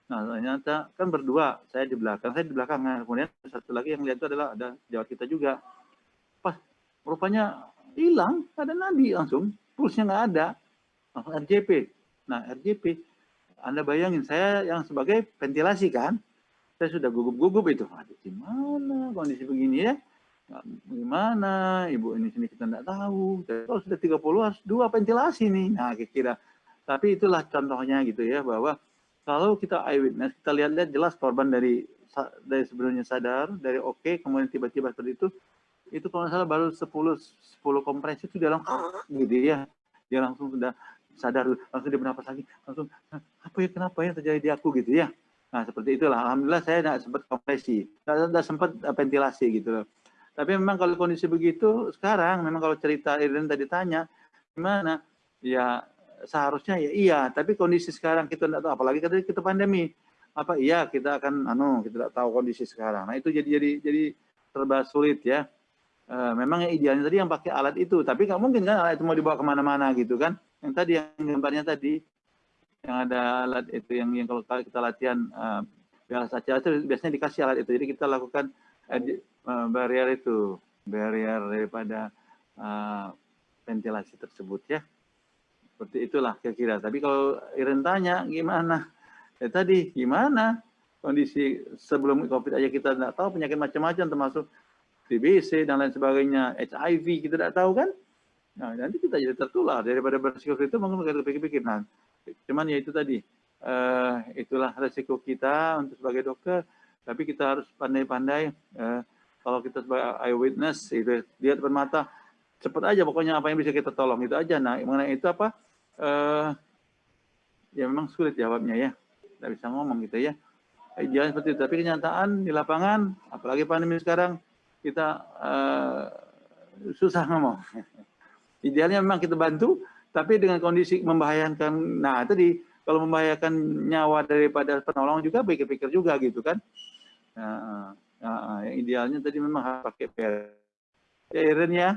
S1: Nah, ternyata kan berdua, saya di belakang. Nah, kemudian satu lagi yang lihat itu adalah ada jawab kita juga. Pas rupanya hilang, ada nadi langsung, pulsnya nggak ada, langsung RJP. Nah, RJP, Anda bayangin saya yang sebagai ventilasi kan, saya sudah gugup-gugup itu. Aduh, gimana kondisi begini ya? Gimana ibu ini sini kita tidak tahu. Kalau sudah 30 harus 2 ventilasi nih. Nah kira-kira. Tapi itulah contohnya gitu ya, bahwa kalau kita eyewitness, kita lihat-lihat jelas korban dari sebelumnya sadar, dari oke, kemudian tiba-tiba seperti itu kalau nggak salah baru 10 kompresi itu dia langsung gitu ya. Dia langsung sudah sadar, langsung dia bernapas lagi, langsung kenapa ya terjadi di aku gitu ya. Nah seperti itulah. Alhamdulillah saya tidak sempat kompresi, tidak sempat ventilasi gitu loh. Tapi memang kalau kondisi begitu sekarang, memang kalau cerita Iren tadi tanya, gimana? Ya seharusnya ya iya, tapi kondisi sekarang kita tidak tahu, apalagi kita pandemi. Apa iya kita akan kita tidak tahu kondisi sekarang. Nah itu jadi serba sulit ya. Memang yang idealnya tadi yang pakai alat itu, tapi nggak mungkin kan alat itu mau dibawa kemana-mana gitu kan. Yang tadi yang gambarnya tadi, yang ada alat itu yang kalau kita latihan biasa itu biasanya dikasih alat itu. Jadi kita lakukan barrier daripada ventilasi tersebut ya. Seperti itulah kira-kira. Tapi kalau Iren tanya gimana? Ya tadi gimana kondisi sebelum COVID aja kita tidak tahu, penyakit macam-macam termasuk TBC dan lain sebagainya, HIV kita tidak tahu kan? Nah nanti kita jadi tertular daripada berisiko itu mungkin kita pikir-pikir. Nah, cuman ya itu tadi itulah resiko kita untuk sebagai dokter. Tapi kita harus pandai-pandai. Kalau kita sebagai eyewitness, itu lihat depan mata, cepat aja pokoknya apa yang bisa kita tolong itu aja. Nah mengenai itu apa? Ya memang sulit jawabnya ya. Tidak bisa ngomong gitu ya. Idealnya seperti itu. Tapi kenyataan di lapangan, apalagi pandemi sekarang, kita susah ngomong. Idealnya memang kita bantu, tapi dengan kondisi membahayakan. Nah tadi kalau membahayakan nyawa daripada penolong juga pikir-pikir juga gitu kan. Yang idealnya tadi memang harus pakai PR. Ya Iren ya.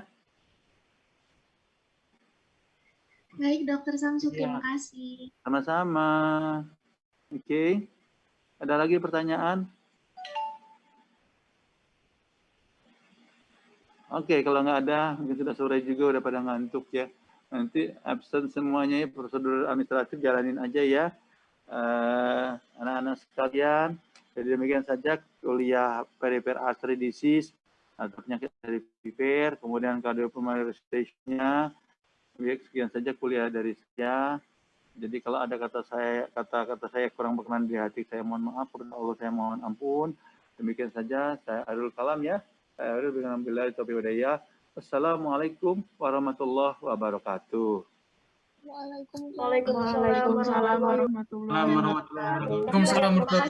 S6: Baik Dokter Samsu, terima kasih.
S1: Sama-sama. Oke. Ada lagi pertanyaan? Oke, kalau nggak ada, mungkin sudah sore juga, udah pada ngantuk ya. Nanti absen semuanya ya, prosedur administratif jalanin aja ya. Anak-anak sekalian, jadi demikian saja kuliah peripheral artery disease atau penyakit dari peripher, kemudian cardiopulmonary resuscitation-nya. Sekian saja kuliah dari saya. Jadi kalau ada kata saya kurang berkenan di hati, saya mohon maaf. Kepada Allah saya mohon ampun. Demikian saja, saya Arul Kalam ya. Saya Arul dengan billahi taufiq wal hidayah. Assalamualaikum warahmatullahi wabarakatuh.
S3: Waalaikumsalam.
S6: Waalaikumsalam warahmatullahi wabarakatuh.
S7: Waalaikumsalam warahmatullahi wabarakatuh.